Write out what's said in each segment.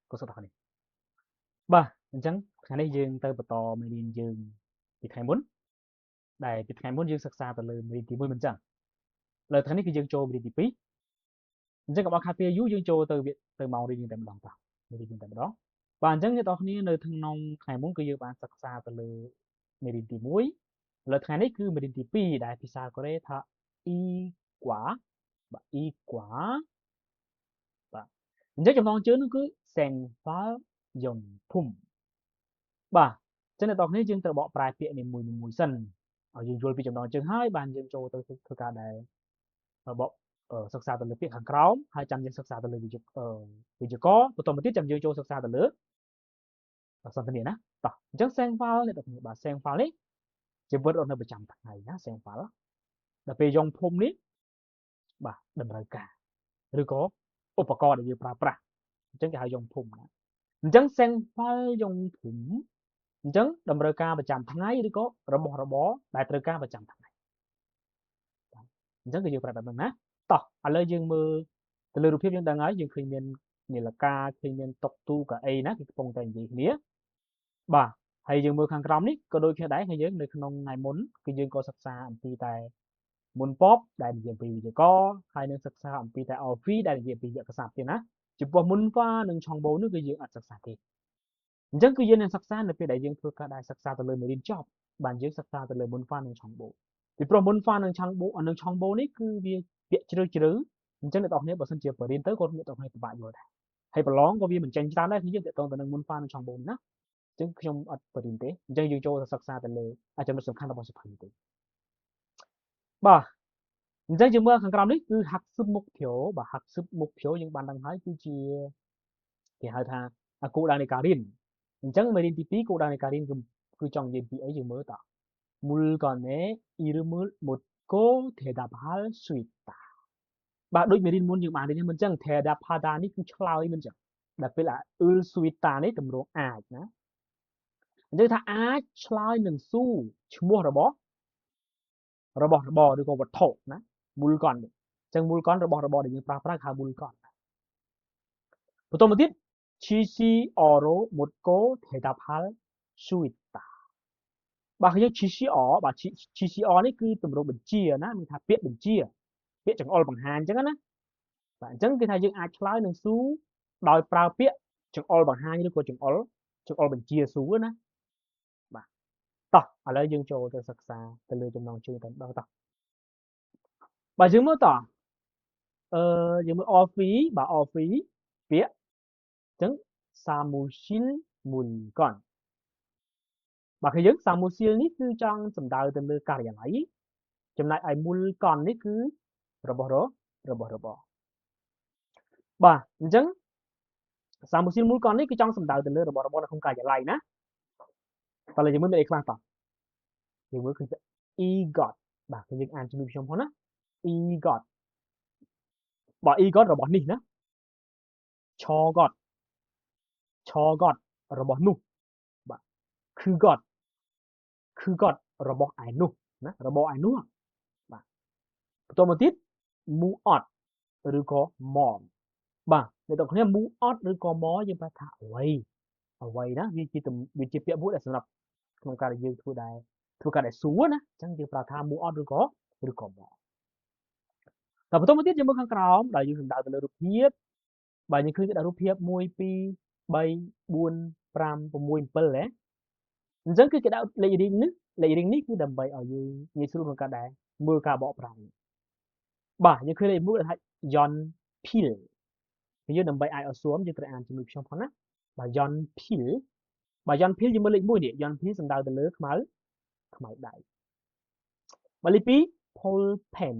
có số này ba chẳng ngày nay dương tới bờ tò mình điền dương bị thay muốn đại bị thay muốn dương sắc xa từ lời mình thì môi mình chẳng lời tháng nàyคือdương châu bị đi pí chẳngกับอาคาเฟ่ยุdương châu từ việt từ màu đi dương tại đồng tàu đi dương tại đó và chẳng như tao này lời thằng nông thay muốnคือdương bạn sắc xa từ lời mình đi muối lời tháng nàyคือmình đi pí đạiพิซซ่าก็ได้ท่าอีกว่าแบบอีกว่าแบบchẳngจำลองเจอนั่นคือแสงฟ้ายงพุ่ม Bah, cho nên tộcนี้จึงត្រូវបកប្រែពាក្យនីមួយៗសិនឲ្យយើងយល់ពីចំណងជើងហើយបានយើងចូលទៅធ្វើការដែលបកសិក្សាទៅលើពាក្យខាងក្រោមហើយចាំយើងសិក្សាទៅលើវិជ្ជាបន្តមកទៀតចាំយើងចូលសិក្សាទៅលើសន្ទនាណាតោះអញ្ចឹង sample នេះបងបាទ sample នេះជាវត្តរត់នៅប្រចាំថ្ងៃណា sample ដល់ពេលយើងភូមិនេះបាទតម្រូវការឬក៏ឧបករណ៍ដែលយើងប្រើប្រាស់អញ្ចឹងគេហៅយើងភូមិណាអញ្ចឹង sample យើងភូមិអញ្ចឹងតម្រូវការប្រចាំថ្ងៃឬក៏របស់របរដែលត្រូវការប្រចាំថ្ងៃអញ្ចឹងគឺយើងប្រាប់បែបហ្នឹងណាតោះឥឡូវយើងមើលទៅលើរូបភាពយើងដឹងហើយយើងឃើញមាននាឡិកាឃើញមានតុកទូកៅអីណាគឺកំពុងតែនិយាយគ្នាបាទហើយយើងមើលខាងក្រោមនេះក៏ដូចគ្នាដែរគឺយើងនៅក្នុងថ្ងៃមុនគឺយើងក៏សិក្សាអំពីតែមុនប៉ុបដែលនិយាយពីវិជ្ជាករហើយនឹងសិក្សាអំពីតែ OV ដែលនិយាយពីវិទ្យាសាស្ត្រទៀតណាចំពោះមុនហ្វានិងឆុងបូនោះគឺយើងអត់សិក្សាទេអញ្ចឹងគឺយើងនឹងសិក្សានៅពេលដែលយើងធ្វើការដែលសិក្សាទៅលើមេរៀនចប់បានយើងសិក្សាទៅលើមុនហ្វានិងឆុងបូពីព្រោះមុនហ្វានិងឆុងបូនេះគឺវាពាក្យជ្រៅជ្រៅអញ្ចឹងអ្នកនរគ្នាបើសិនជាបរៀនទៅក៏អ្នកនរគ្នាពិបាកយល់ដែរហើយប្រឡងក៏វាមិនចេញច្រើនដែរគឺយើងតទៅនឹងមុនហ្វានិងឆុងបូណាអញ្ចឹងខ្ញុំអត់បរៀនទេអញ្ចឹងយើងចូលទៅសិក្សាទៅលើចំណុចសំខាន់របស់សភៅនេះទេបាទអញ្ចឹងយើងមើលខាងក្រោមនេះគឺហាក់ស៊ឹបមុខភោបាទហាក់ស៊ឹបមុខភោយើងបានដឹងហើយគឺជាគេហៅថាគោលដៅនៃការរៀនអញ្ចឹងមេរៀនទី2គោលដៅនៃការរៀនគឺចង់និយាយពីអីយើងមើលត물건에 이름을 묻고 대답할 수 있다. បាទដូចមេរៀនមុនយើងបានរៀនមិនចឹង 대답하다 នេះគឺឆ្លើយមិនចឹងដល់ពេល을 수 있다 នេះតម្រូវអាចណាអញ្ចឹងថាអាចឆ្លើយនឹងស៊ូឈ្មោះរបស់របរឬក៏វត្ថុណា 물건 អញ្ចឹង 물건 របស់របរដែលយើងប្រើប្រាស់ហៅ 물건 បន្តមកទៀត GC어로 묻고 대답할 수 있다. បាទយើង GCR បាទ GCR នេះគឺទម្រង់បញ្ជាណាមានថាពាក្យបញ្ជាពាក្យចង្អុលបង្ហាញអញ្ចឹងណាបាទអញ្ចឹងគឺថាយើងអាចឆ្លើយនឹងស៊ូដោយប្រើពាក្យចង្អុលបង្ហាញឬក៏ចង្អុលបញ្ជាស៊ូណាបាទតោះឥឡូវយើងចូលទៅសិក្សាទៅលើចំណងជើងតែម្ដងតោះបាទយើងមើលតោះយើងមើល Orphy បាទ Orphy ពាក្យអញ្ចឹង Samusil Mulkon បាទគឺយើង Samusil នេះគឺចង់សំដៅទៅលើការិយាល័យចំណែកឯ Mulkon នេះគឺរបស់បាទអញ្ចឹង Samusil Mulkon នេះគឺចង់សំដៅទៅលើរបស់របរនៅក្នុងការិយាល័យណាតើយើងមើលមានអីខ្លះតោះយើងមើលឃើញ EGOT បាទគឺយើងអានជាមួយខ្ញុំផងណា EGOT បាទ EGOT របស់នេះណា CHOGOT របស់នោះបាទ KUGOT របស់ឯនោះណារបស់ឯនោះបាទបន្តមកទៀត MUOT ឬក៏ MOM បាទអ្នកទាំងគ្នា MUOT ឬក៏ MOM យើងប្រាប់ថាអ្វីណាវាជាពាក្យមួយដែលសម្រាប់ក្នុងការដែលយើងធ្វើការដែលសួរណាអញ្ចឹងយើងប្រើថា MUOT ឬក៏ MOM តែបន្តមកទៀតយើងមើលខាងក្រោមដែលយើងសំដៅទៅលើរូបភាពបាទយើងឃើញគេដាក់រូបភាព1 2 3 4 5 6 7ហ៎អញ្ចឹងគឺគេដាក់លេខរៀងនេះគឺដើម្បីឲ្យយើងងាយស្រួលក្នុងការដែលមើលការបកប្រែបាទយើងឃើញលេខ1ដែលថា Yon Pil យើងដើម្បីអាចឲ្យស្រួលយើងត្រូវអានជាមួយខ្ញុំផងណាបាទ Yon Pil បាទ Yon Pil យើងមើលលេខ1នេះ Yon Pil សំដៅទៅលើខ្មៅដៃបាទលេខ2 Pol Pen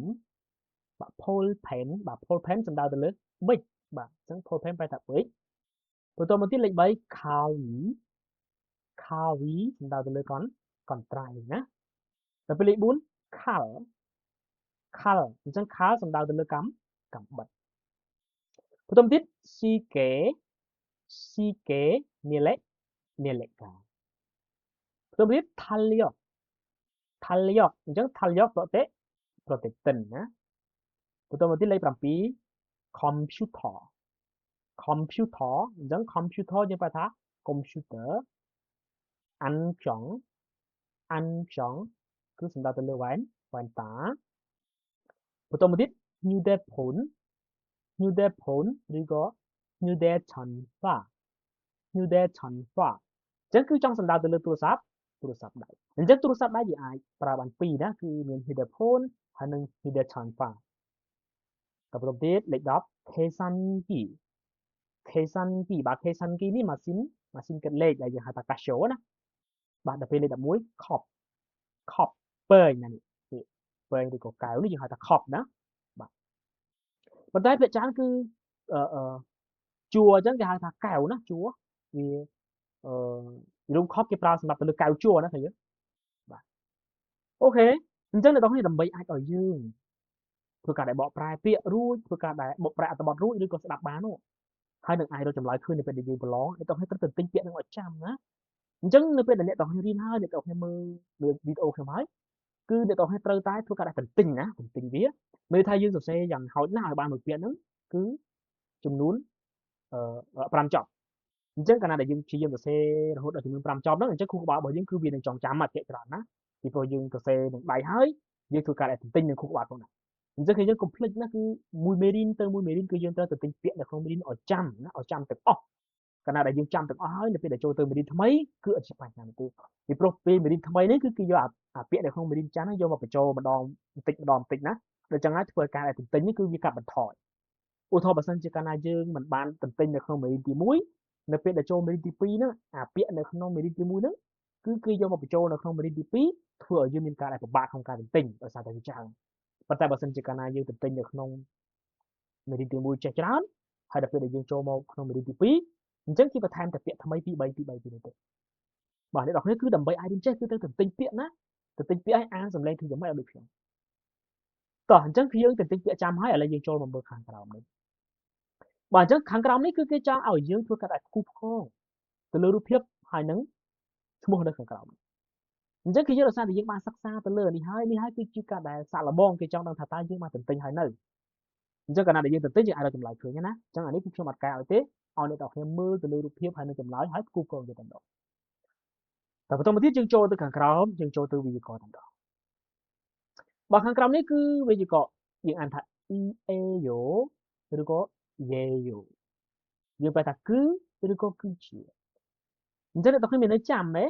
បាទ Pol Pen បាទ Pol Pen សំដៅទៅលើប៊ិចបាទអញ្ចឹង Pol Pen ប្រែថាប៊ិចបន្តមកទៀតលេខ3 Kawi សំដៅទៅលើកន្ត្រៃណាដល់ពេលលេខ4 Khal អញ្ចឹង Khal សំដៅទៅលើកាំបិតបន្តមកទៀត Sike នាឡិកាបន្តមកទៀត Thalyok អញ្ចឹង Thalyok ប្រតិទិនណាបន្តមកទៀតលេខ7 Computer computer អញ្ចឹង computer យើងប្រើថា computer អានចង់គឺសំដៅទៅលើវ៉ែនតាបន្តមកទៀត 휴대폰 ឬក៏ 휴대전화 អញ្ចឹងគឺចង់សំដៅទៅលើទូរស័ព្ទដៃអញ្ចឹងទូរស័ព្ទដៃយើងអាចប្រើបានពីរណាគឺមាន 휴대폰 ហើយនិង 휴대전화 តបន្តទៀតលេខ10 계산기 បាទ 계산기 នេះម៉ាស៊ីនគិតលេខដែលយើងហៅថា Casio ណាបាទដល់ពេលលេខ11 cop ពែងណានេះពែងឬក៏កែវនេះយើងហៅថា cop ណាបាទប៉ុន្តែភាគច្រើនគឺជួរអញ្ចឹងគេហៅថាកែវណាជួរវារូប cop គេប្រើសម្រាប់ទៅលើកែវជួរណាឃើញទេបាទអូខេអញ្ចឹងអ្នកនរគ្នាដើម្បីអាចឲ្យយើងធ្វើការដែលបកប្រែពាក្យរួចធ្វើការដែលបកប្រែអត្ថបទរួចឬក៏ស្ដាប់បាននោះហើយនឹងអាចរកចម្លើយឃើញនៅពេលដែលយើងប្រឡងអ្នកនរគ្នាត្រូវតែទិញពាក្យនឹងឲ្យចាំណាអញ្ចឹងនៅពេលដែលអ្នកនរគ្នារៀនហើយអ្នកនរគ្នាមើលវីដេអូខ្ញុំហើយគឺអ្នកនរគ្នាត្រូវតែធ្វើការដែលទិញណាទិញវាមើលថាយើងសរសេរយ៉ាងហោចណាស់ឲ្យបានមួយពាក្យហ្នឹងគឺចំនួន5ចប់អញ្ចឹងកាលណាដែលយើងព្យាយាមសរសេររហូតដល់ចំនួន5ចប់ហ្នឹងអញ្ចឹងគ្រូក្បាលរបស់យើងគឺវានឹងចងចាំមកពាក្យច្រើនណាពីព្រោះយើងសរសេរនឹងដៃហើយយើងធ្វើការដែលទិញនឹងគ្រូក្បាលផងដែរអញ្ចឹងគឺយើងកុំភ្លេចណាគឺមួយមេរៀនទៅមួយមេរៀនគឺយើងត្រូវតែទិញពាក្យនៅក្នុងមេរៀនឲ្យចាំណាឲ្យចាំទាំងអស់កាលណាដែលយើងចាំទាំងអស់ហើយនៅពេលដែលចូលទៅមេរៀនថ្មីគឺអត់ជាបញ្ហាទេពីព្រោះពេលមេរៀនថ្មីនេះគឺគេយកអាពាក្យនៅក្នុងមេរៀនចាំហ្នឹងយកមកបញ្ចូលម្ដងបន្តិចណាដល់ចឹងហើយធ្វើការដែលទិញនេះគឺវាកាត់បន្ថយឧទាហរណ៍បើសិនជាកាលណាយើងមិនបានទិញនៅក្នុងមេរៀនទី1នៅពេលដែលចូលមេរៀនទី2ហ្នឹងអាពាក្យនៅក្នុងមេរៀនទី1ហ្នឹងគឺគេយកមកបញ្ចូលនៅក្នុងមេរៀនទី2ធ្វើឲ្យយើងមានការដែលពិបាកក្នុងការទិញដោយសារតែវាច្រើនប៉ុន្តែបើសិនជាកាលណាយើងទិញនៅក្នុងមេរៀនទី1ចេះច្រើនហើយដល់ពេលដែលយើងចូលមកក្នុងមេរៀនទី2អញ្ចឹងគេបន្ថែមតែពាក្យថ្មី2 3ពីនេះទៅបាទអ្នកនរគ្នាគឺដើម្បីឲ្យរៀនចេះគឺត្រូវទិញពាក្យណាទិញពាក្យឲ្យអានសំឡេងគឺយ៉ាងម៉េចឲ្យដូចខ្ញុំតោះអញ្ចឹងគឺយើងទិញពាក្យចាំហើយឥឡូវយើងចូលមកមើលខាងក្រោមនេះបាទអញ្ចឹងខាងក្រោមនេះគឺគេចង់ឲ្យយើងធ្វើការដែលផ្គូផ្គងទៅលើរូបភាពហើយនឹងឈ្មោះនៅខាងក្រោមអញ្ចឹងគឺយើងដោយសារតែយើងបានសិក្សាទៅលើនេះហើយគឺជាការដែលសាក់លបងគេចង់ដឹងថាតើយើងបានទិញហើយនៅអញ្ចឹងកាលណាដែលយើងទិញយើងអាចរកចម្លើយឃើញណាអញ្ចឹងអានេះគឺខ្ញុំអត់កែឲ្យទេឲ្យអ្នកនរគ្នាមើលទៅលើរូបភាពហើយនឹងចម្លើយហើយផ្គូផ្គងទៅតែម្ដងតែបន្តមកទៀតយើងចូលទៅខាងក្រោមយើងចូលទៅវេយ្យាករណ៍តែម្ដងបាទខាងក្រោមនេះគឺវេយ្យាករណ៍យើងអានថា e a yo ឬក៏ ye yo យើងប្រែថាគឺឬក៏គឺជាអញ្ចឹងអ្នកនរគ្នាមានន័យចាំទេ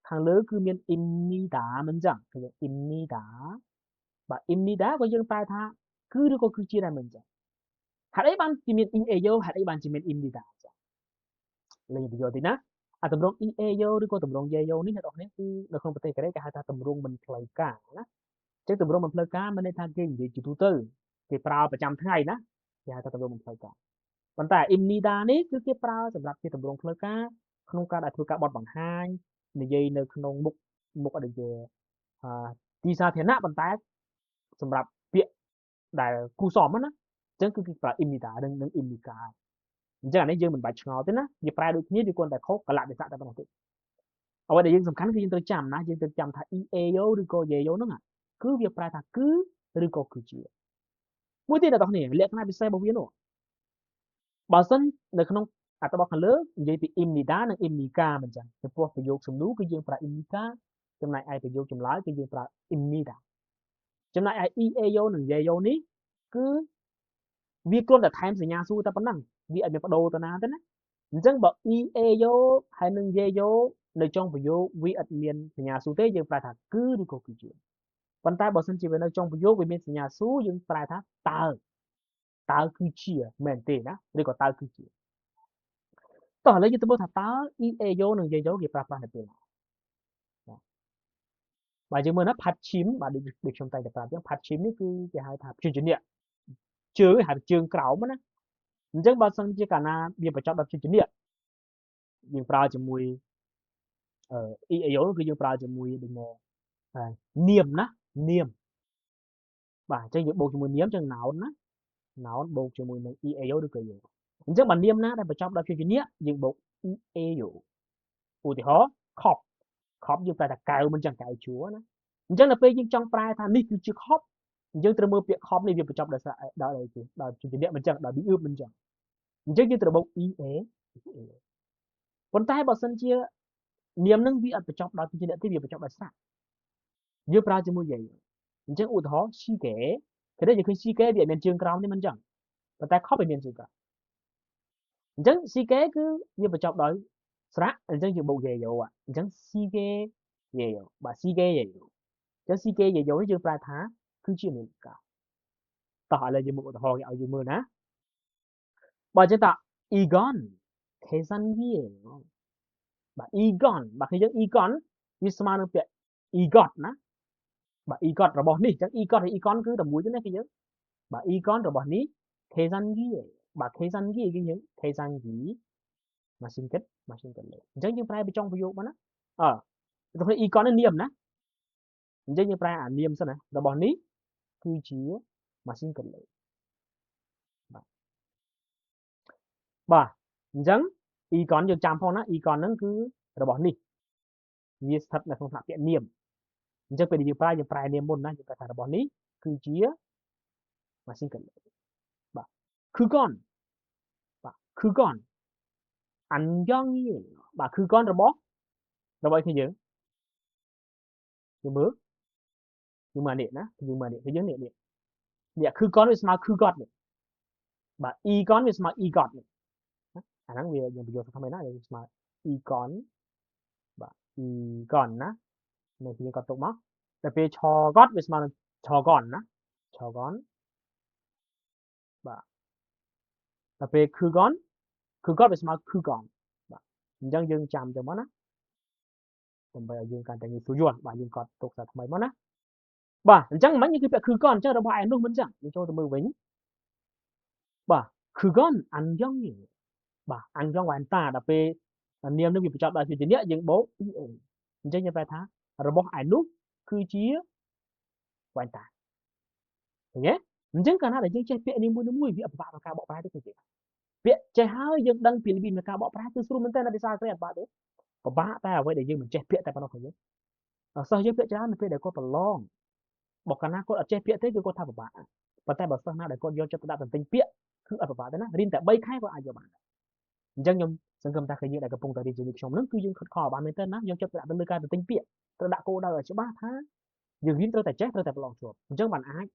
ខាងលើគឺមាន imnida មិនចឹងគឺ imnida បាទ imnida ក៏យើងប្រែថាគឺឬក៏គឺជាដែរមិនចឹងហេតុអីបានជាមាន eayo ហេតុអីបានជាមាន imnida ចឹងលេងបញ្យល់តិចណាអាទម្រង់ eayo ឬក៏ទម្រង់ yeyo នេះអ្នកនរគ្នាគឺនៅក្នុងប្រទេសកូរ៉េគេហៅថាទម្រង់មិនផ្លូវការណាអញ្ចឹងទម្រង់មិនផ្លូវការមានន័យថាគេនិយាយជាទូទៅគេប្រើប្រចាំថ្ងៃណាគេហៅថាទម្រង់មិនផ្លូវការប៉ុន្តែ imnida នេះគឺគេប្រើសម្រាប់ជាទម្រង់ផ្លូវការក្នុងការដែលធ្វើការបទបង្ហាញនិយាយនៅក្នុងមុខអីជាទីសាធារណៈប៉ុន្តែសម្រាប់ពាក្យដែលគូសមណាអញ្ចឹងគឺគេប្រើ imnida និង imnika អញ្ចឹងអានេះយើងមិនបាច់ឆ្ងល់ទេណាវាប្រែដូចគ្នាវាគ្រាន់តែខុសកលៈទេសៈតែប៉ុណ្ណោះទេអ្វីដែលយើងសំខាន់គឺយើងត្រូវចាំណាយើងត្រូវចាំថា eayo ឬក៏ yeyo ហ្នឹងគឺវាប្រែថាគឺឬក៏គឺជាមួយទៀតដល់អ្នកនរគ្នាលក្ខណៈពិសេសរបស់វានោះបើសិននៅក្នុងអត្ថបទខាងលើនិយាយពី imnida និង imnika មិនចឹងចំពោះប្រយោគសំណួរគឺយើងប្រើ imnika ចំណែកឯប្រយោគចម្លើយគឺយើងប្រើ imnida ចំណែកឯ eayo និង yeyo នេះគឺវាគ្រាន់តែថែមសញ្ញាសួរតែប៉ុណ្ណឹងវាអត់មានបដូរទៅណាទេណាអញ្ចឹងបើ eayo ហើយនិង yeyo នៅចុងប្រយោគវាអត់មានសញ្ញាសួរទេយើងប្រែថាគឺឬក៏គឺជាប៉ុន្តែបើសិនជាវានៅចុងប្រយោគវាមានសញ្ញាសួរយើងប្រែថាតើគឺជាមែនទេណាឬក៏តើគឺជាតោះឥឡូវយើងទៅមើលថាតើ eayo និង yeyo គេប្រើប្រាស់នៅពេលណាបាទយើងមើលណា Padchim បាទដូចខ្ញុំតែងតែប្រាប់ចឹង Padchim នេះគឺគេហៅថាព្យញ្ជនៈជើងហៅជើងក្រោមណាអញ្ចឹងបើសិនជាកាលណាវាបញ្ចប់ដល់ព្យញ្ជនៈយើងប្រើជាមួយeayo គឺយើងប្រើជាមួយដូចមកនាមណានាមបាទអញ្ចឹងយើងបូកជាមួយនាមអញ្ចឹង noun ណា noun បូកជាមួយនឹង eayo ឬក៏ yeyo អញ្ចឹងបើនាមណាដែលបញ្ចប់ដល់ព្យញ្ជនៈយើងបូក eayo ឧទាហរណ៍ cop យើងប្រែថាកែវមិនចឹងកែវជួរណាអញ្ចឹងដល់ពេលយើងចង់ប្រែថានេះគឺជា cop យើងត្រូវមើលពាក្យ cop នេះវាបញ្ចប់ដោយព្យញ្ជនៈមិនចឹងដោយ verb មិនចឹង Chứ như từ bốc EA vẫn tay bảo sân chia niềm nâng vị ở chọc đó thì chuyện tiếp việc chọc là sao như pra cho mua vậy chứ ủ thó si kế cái đấyคือsi kế bị miền trường cao thì mình chẳng và ta khó bị miền trường cả chứ si kế cứ như chọc đó sra chứ như bốc về rồi chứ si kế về rồi và si kế về rồi chứ si kế về rồi chứ pra thá cứ chuyện này cả tao là như một thò ở như mưa ná bà chứ ta Egon thế gian gì bà Egon bà khi chứ Egon như sao nó bị Egon ná bà Egon rồi bỏ đi chắc Egon thì Egon cứ tầm mũi chứ này cái chứ bà Egon rồi bỏ đi thế gian gì bà thế gian gì cái những thế gian gì mà xin kếtเลยchứ như phải bị trong ví dụ mà nó rồi Egon nó niệm ná chứ như phải niệm sao này rồi bỏ đi cứ chỉ mà xin kếtเลยbà chẳng Egon giờ chạm phong nó Egon nó cứ rồi bỏ đi như thật là không phải tiện niệm chứ phải đi phải như phải niệm môn nó như phải bỏ đi cứ chỉ mà xin kếtเลยbà 그건 bà 그건 안경이에요. bà 그건 rồi bỏ cái gì cái bước nhưng mà điện á nhưng mà điện cái giống điện điện dạ 그건 với mà 그것 này bà 이건 với mà 이것 này năng về yang video sama na với mà 이건 bà 이건 á này thì có tục mấtแต่เป็น저것 với mà 저건 á 저건 bàแต่เป็น그것 với mà 그건 bàยังยังจำจะมั้งนะผมไปยังการแต่งสุยวนbàยังกอดตกสัตว์ทำไมมั้งนะbà chẳng mấy như cái việc 그건 chứ đâu phải anh luôn mình chẳng như cho tôi mơ vĩnh bà 그건 안경이에요. bà 안경 hoàn ta đã về niềm nước bị chọn đại thì nhớ những bố chứ như vậy thá rồi bố ảnh lúc cứ chia hoàn ta nhé chứ cả na để những chơi bịa đi mua nước mùi việc bạn cả bỏ ra đấy cái bịa chơi hai dân đăng Philippines cả bỏ ra từ số mình tên là đi xa cái bạn đấy và bạn ta vậy để dân mình chơi bịa tại bao nhiêu sau chơi bịa chơi mình phải để có tờ long bỏ cả na có ở chơi bịa thế cứ có thằng bạn và tại bảo sao na để con vô cho tao tình bịa cứ ở bạn đấy na riêng tại bay khai có ai cho bạn dân nhung sân cầm ta khởi như đại cái vùng tại đi du lịch sống nước cứ dương khất khò bạn mới tên nó do cho tụi bạn lơi tình bịa tôi đã cô đâu ở chỗ ba tháng dương hiến tôi tại chết tôi tại lòng chuột chứ bạn ai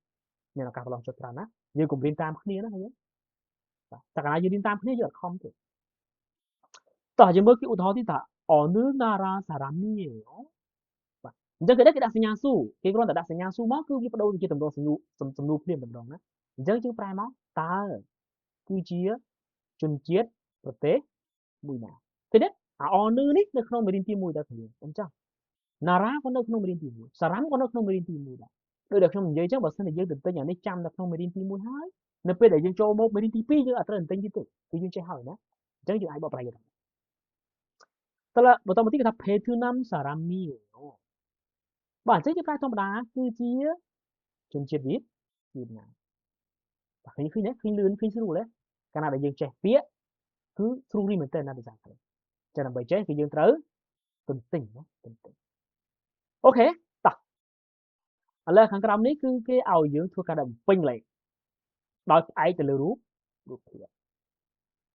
nhưng là cả lòng chuột ra như cùng liên tam kia đó thôiแต่การยืนตามគ្នាយកខំទៅតោះយើងមើលគេឧទាហរណ៍ទីថាអនុណារាសារ៉ាមីបាទអញ្ចឹងគេដាក់សញ្ញាស៊ូគេគ្រាន់តែដាក់សញ្ញាស៊ូមកគឺវាបដូរទៅជាទម្រង់សំណួរភ្លាមតែម្ដងណាអញ្ចឹងយើងប្រែមកតើគឺជាជនជាតិប្រទេសមួយណាឃើញទេអាអនុនេះនៅក្នុងមេរៀនទី1ដែរគ្នាអញ្ចឹងណារ៉ាក៏នៅក្នុងមេរៀនទី1សារ៉ាំក៏នៅក្នុងមេរៀនទី1ដែរដូចដែលខ្ញុំនិយាយអញ្ចឹងបើសិនជាយើងទៅទិញអានេះចាំនៅក្នុងមេរៀនទី1ហើយនៅពេលដែលយើងចូលមកមេរៀនទី2យើងអត់ត្រូវទិញទៀតទេគឺយើងចេះហើយណាអញ្ចឹងយើងអាចបកប្រែយកតែបន្តមកទៀតគេថា Platinum Ceramic បាទអញ្ចឹងជាប្រាក់ធម្មតាគឺជាជនជាតិវៀតណាមបាទឃើញទេឃើញលឿនឃើញស្រួលទេកាលណាដែលយើងចេះពាក្យគឺស្រួលរីមែនតើណាភាសាខ្មែរចឹងដើម្បីចេះគឺយើងត្រូវទន្ទិញណាទន្ទិញអូខេតោះឥឡូវខាងក្រោមនេះគឺគេឲ្យយើងធ្វើការបំពេញលេខដោយផ្អែកទៅលើរូបភាព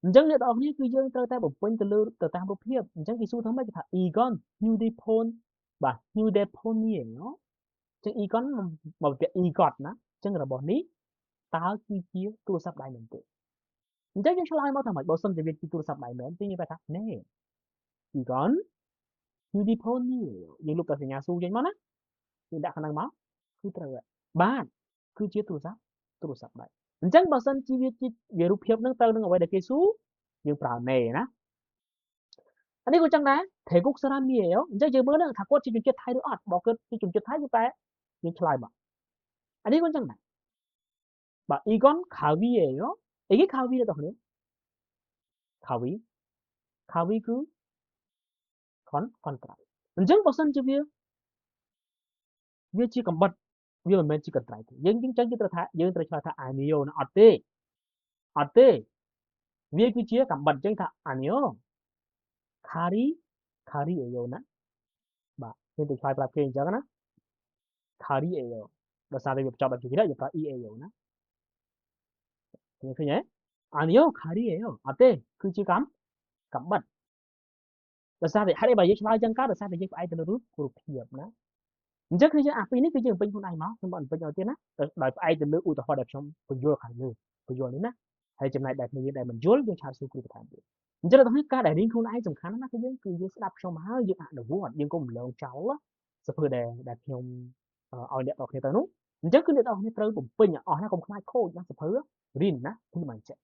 អញ្ចឹងអ្នកនរគ្នាគឺយើងត្រូវតែបំពេញទៅលើទៅតាមរូបភាពអញ្ចឹងគេសួរថាម៉េចគេថា Egon Nudipon បាទ Nudiponier ណាចឹង Egon មកពាក្យ Egot ណាចឹងរបស់នេះតើគឺជាទូរស័ព្ទដៃមែនទេអញ្ចឹងយើងឆ្លើយមកថាម៉េចបើសិនជាវាជាទូរស័ព្ទដៃមែនគឺយើងបែរថាណែ Egon Nudiponier យើងលុបតែសញ្ញាស៊ូចេញមកណាយើងដាក់ខាងហ្នឹងមកគឺត្រូវបាទគឺជាទូរស័ព្ទដៃអញ្ចឹងបើសិនជាវារូបភាពហ្នឹងទៅនឹងអ្វីដែលគេស៊ូយើងប្រើណែណាអានេះក៏ចឹងដែរថេគុកសារ៉ាមីអញ្ចឹងយើងមើលថាគាត់ជាជនជាតិថៃឬអត់បើគាត់ជាជនជាតិថៃគឺតែយើងឆ្លើយមកអានេះក៏ចឹងដែរបាទ Egon Kawi អីគេ Kawi ដល់គ្នា Kawi គឺខនក្រៅអញ្ចឹងបើសិនជាវាជាកំបិតវាមិនមែនជាកន្ត្រៃទេយើងចឹងយើងត្រូវឆ្លើយថា Anio ណាអត់ទេវាគឺជាកំបិតអញ្ចឹងថា Anio Kari អីយោណាបាទខ្ញុំទៅឆ្លើយប្រាប់គេអញ្ចឹងណា Kari អីយោដោយសារតែវាបញ្ចប់ដល់ជាទៀតយើងប្រើ E អីយោណាឃើញទេ 아니요, 칼이에요. 어때? 그 지금 감bat. Rồi sao thì hãy để bài viết slide chân cá rồi sao thì viết ai từ lúc của nghiệp nó chắc khi apa ini kerja yang penting ai mau sebab penting na dari ai từ lúc utah đẹp trong penjual kan như penjual ni na hayចំណាយ đẹp như đẹp mình jualយើងឆាតស៊ូគ្រូបន្ថែមទៀតអញ្ចឹងដល់នេះការដែលរៀនខ្លួនឯងសំខាន់ណាស់គឺយើងស្ដាប់ខ្ញុំហើយយើងអនុវត្តយើងកុំរំលងចោលសភើដែលខ្ញុំឲ្យអ្នកនរគ្នាទៅនោះអញ្ចឹងគឺអ្នកនរគ្នាត្រូវបំពេញអស់ណាកុំខ្លាចខូចណាសភើរៀនណាគឺមិនចេះ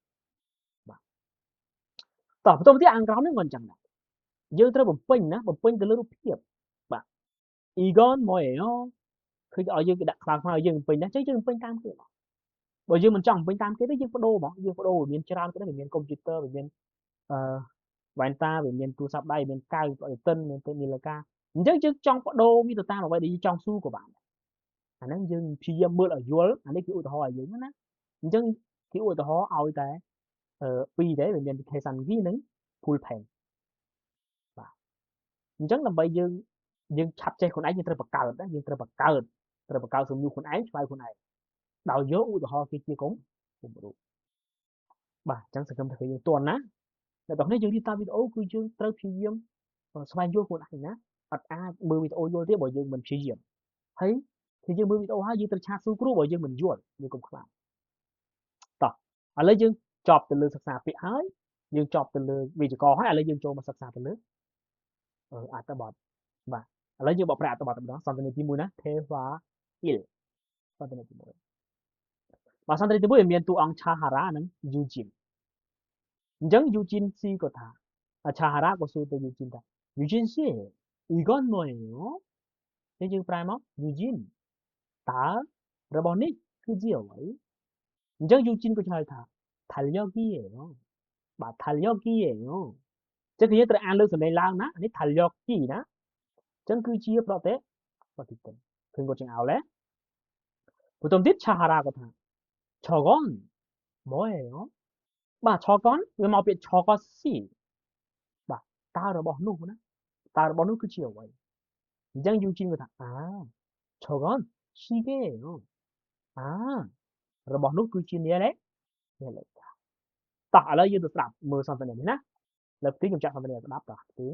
បាទតោះបន្តទៀតអានក្រោមនេះក៏អញ្ចឹងដែរយើងត្រូវបំពេញណាបំពេញទៅលើរូបភាពបាទ Egon 뭐예요 ឃើញឲ្យយើងគេដាក់ខ្លាំងៗយើងពេញណាចឹងយើងពេញតាមគេបើយើងមិនចង់ពេញតាមគេទេយើងបដូរហ្មងយើងបដូរវាមានច្រើនក៏ដែរវាមានកុំព្យូទ័រវាមានអឺវ៉ែនតាវាមានទូរស័ព្ទដៃមានកៅប្រតិទិនមានទេនីលកាអញ្ចឹងយើងចង់បដូរវាទៅតាមអ្វីដែលយើងចង់ស៊ូក៏បានអាហ្នឹងយើងព្យាយាមមើលឲ្យយល់អានេះគឺឧទាហរណ៍ឲ្យយើងណាអញ្ចឹងគេឧទាហរណ៍ឲ្យតែពីរទេវាមាន case study និង full pen បាទអញ្ចឹងដើម្បីយើងឆាប់ចេះខ្លួនឯងយើងត្រូវបង្កើតណាយើងត្រូវបង្កើតសំណួរខ្លួនឯងឆ្លើយខ្លួនឯងដោយយកឧទាហរណ៍គេជាគំរូបាទអញ្ចឹងសង្ឃឹមថាយើងទាន់ណាតែដល់នេះយើងរៀនតាមវីដេអូគឺយើងត្រូវព្យាយាមស្វែងយល់ខ្លួនឯងណាអត់អាចមើលវីដេអូយល់ទេបើយើងមិនព្យាយាមហើយគឺយើងមើលវីដេអូហើយយើងត្រូវឆាតសួរគ្រូបើយើងមិនយល់យើងកុំខ្លាចតោះឥឡូវយើងចប់ទៅលើសិក្សាពាក្យហើយយើងចប់ទៅលើវេយ្យាករណ៍ហើយឥឡូវយើងចូលមកសិក្សាទៅលើអត្ថបទបាទឥឡូវយើងបកប្រែអត្ថបទតែម្ដងសន្ទនាទី1ណាទេវ៉ាអ៊ីលសន្ទនាទី1បាទសន្ទនាទី1វាមានតួអង្គឆាហារ៉ានិងយូជីនអញ្ចឹងយូជីនស៊ីក៏ថាឆាហារ៉ាក៏សួរទៅយូជីនថាយូជីនស៊ីអ៊ីហ្គនម៉ូយយើងប្រែមកយូជីនតើរបស់នេះគឺជាអ្វីអញ្ចឹងយូជីនក៏ឆ្លើយថាថាលយ៉គីបាទថាលយ៉គីចឹងគឺយើងត្រូវអានលើសំឡេងឡើងណានេះថាលយ៉គីណាចឹងគឺជាប្រតិទិនឃើញគាត់ចឹងឲ្យបន្ទាប់ទៀតឆាហារ៉ាក៏ថាឆកនម៉ូបាទឆកនវាមកពីឆកស៊ីបាទតើរបស់នោះណាតើរបស់នោះគឺជាអ្វីអញ្ចឹងយូជីនក៏ថាឆកនស៊ីគេរបស់នោះគឺជានាឡេតោះឥឡូវយើងទៅស្ដាប់មើលសន្ទនានេះណាលើកទីខ្ញុំចាក់សន្ទនាស្ដាប់តោះទី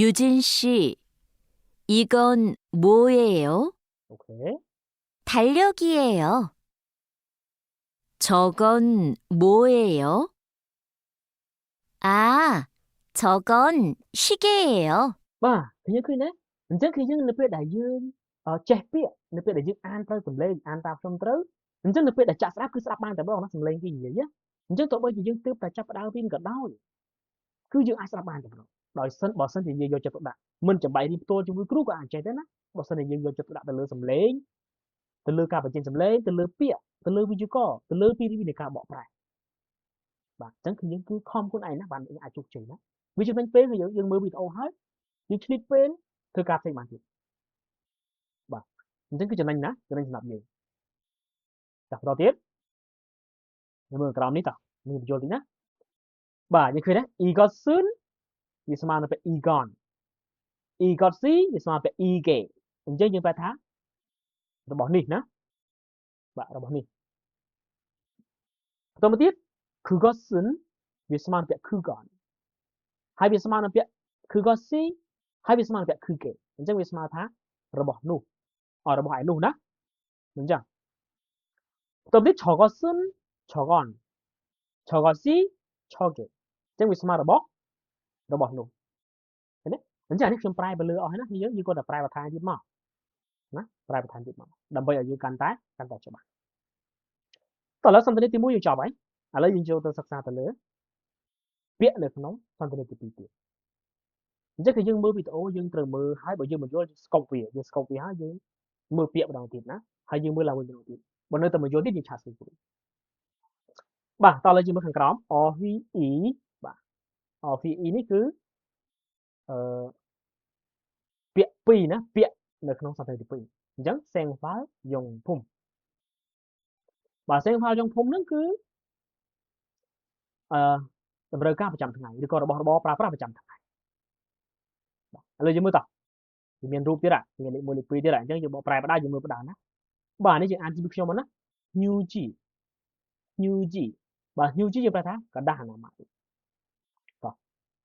유진 씨, 이건 뭐예요? 오케이. 달력이에요. 저건 뭐예요? 저건 시계예요. បាទឃើញណាអញ្ចឹងគឺយើងនៅពេលដែលយើងចេះពាក្យនៅពេលដែលយើងអានត្រូវសំឡេងអានតាមខ្ញុំត្រូវអញ្ចឹងនៅពេលដែលចាក់ស្ដាប់គឺស្ដាប់បានតែម្ដងណាសំឡេងគេនិយាយអញ្ចឹងទោះបីជាយើងទើបតែចាប់ផ្ដើមរៀនក៏ដោយគឺយើងអាចស្ដាប់បានតែម្ដងដោយសិនបើសិនជាយើងយកចិត្តទុកដាក់មិនចាំបាច់រៀនផ្ទាល់ជាមួយគ្រូក៏អាចចេះដែរណាបើសិនជាយើងយកចិត្តទុកដាក់ទៅលើសំឡេងទៅលើការបញ្ចេញសំឡេងទៅលើពាក្យទៅលើវីដេអូកទៅលើពីនៃការបកប្រែបាទអញ្ចឹងគឺយើងគឺខំខ្លួនឯងណាបានអាចជោគជ័យណាវាចំណេញពេលគឺយើងមើលវីដេអូហើយយើងឆ្លៀតពេលធ្វើការផ្សេងបានទៀតបាទអញ្ចឹងគឺចំណេញណាចំណេញសម្រាប់យើងចាបន្តទៀតយើងមើលក្រោមនេះតោះមានបញ្ចូលតិចណាបាទយើងឃើញណា egot soon វាស្មើនឹងពាក្យ egon egot see វាស្មើពាក្យ ege អញ្ចឹងយើងប្រែថារបស់នេះណាបាទរបស់នេះបន្តទៀត kugot soon វាស្មើនឹងពាក្យ kugon ហើយវាស្មើនឹងពាក្យ kugot see ហើយវាស្មើនឹងពាក្យ kuge អញ្ចឹងវាស្មើថារបស់នោះរបស់ឯនោះណាអញ្ចឹងបន្តទៀត 저것은 저건 저것이 저게 អញ្ចឹងវាស្មើរបស់នោះឃើញទេអញ្ចឹងនេះខ្ញុំប្រែទៅលើអស់ហើយណាយើងគាត់តែប្រែបន្ថែមទៀតមកណាប្រែបន្ថែមទៀតមកដើម្បីឲ្យយើងកាន់តែច្បាស់តោះឥឡូវសន្ទនាទី1យើងចប់ហើយឥឡូវយើងចូលទៅសិក្សាទៅលើពាក្យនៅក្នុងសន្ទនាទី2ទៀតអញ្ចឹងគឺយើងមើលវីដេអូយើងត្រូវមើលហើយបើយើងមិនយល់ស្កប់វាហើយយើងមើលពាក្យម្ដងទៀតណាហើយយើងមើលឡើងវិញម្ដងទៀតបើនៅតែមិនយល់ទៀតយើងឆាតសួរគ្រូបាទតោះឥឡូវយើងមើលខាងក្រោម OVE បាទ OVE នេះគឺពាក្យ2ណាពាក្យនៅក្នុងសន្ទនាទី2អញ្ចឹង 생활 용품 បាទ 생활 용품 ហ្នឹងគឺតម្រូវការប្រចាំថ្ងៃឬក៏របស់របរប្រើប្រាស់ប្រចាំថ្ងៃបាទឥឡូវយើងមើលតោះវាមានរូបទៀតមានលេខ1លេខ2ទៀតអញ្ចឹងយើងបកប្រែបដាយើងមើលបដាណាបាទនេះយើងអានពីខ្ញុំមកណា New G bà 휴지យើងប្រើថាกระดาษអនាម័យតោះ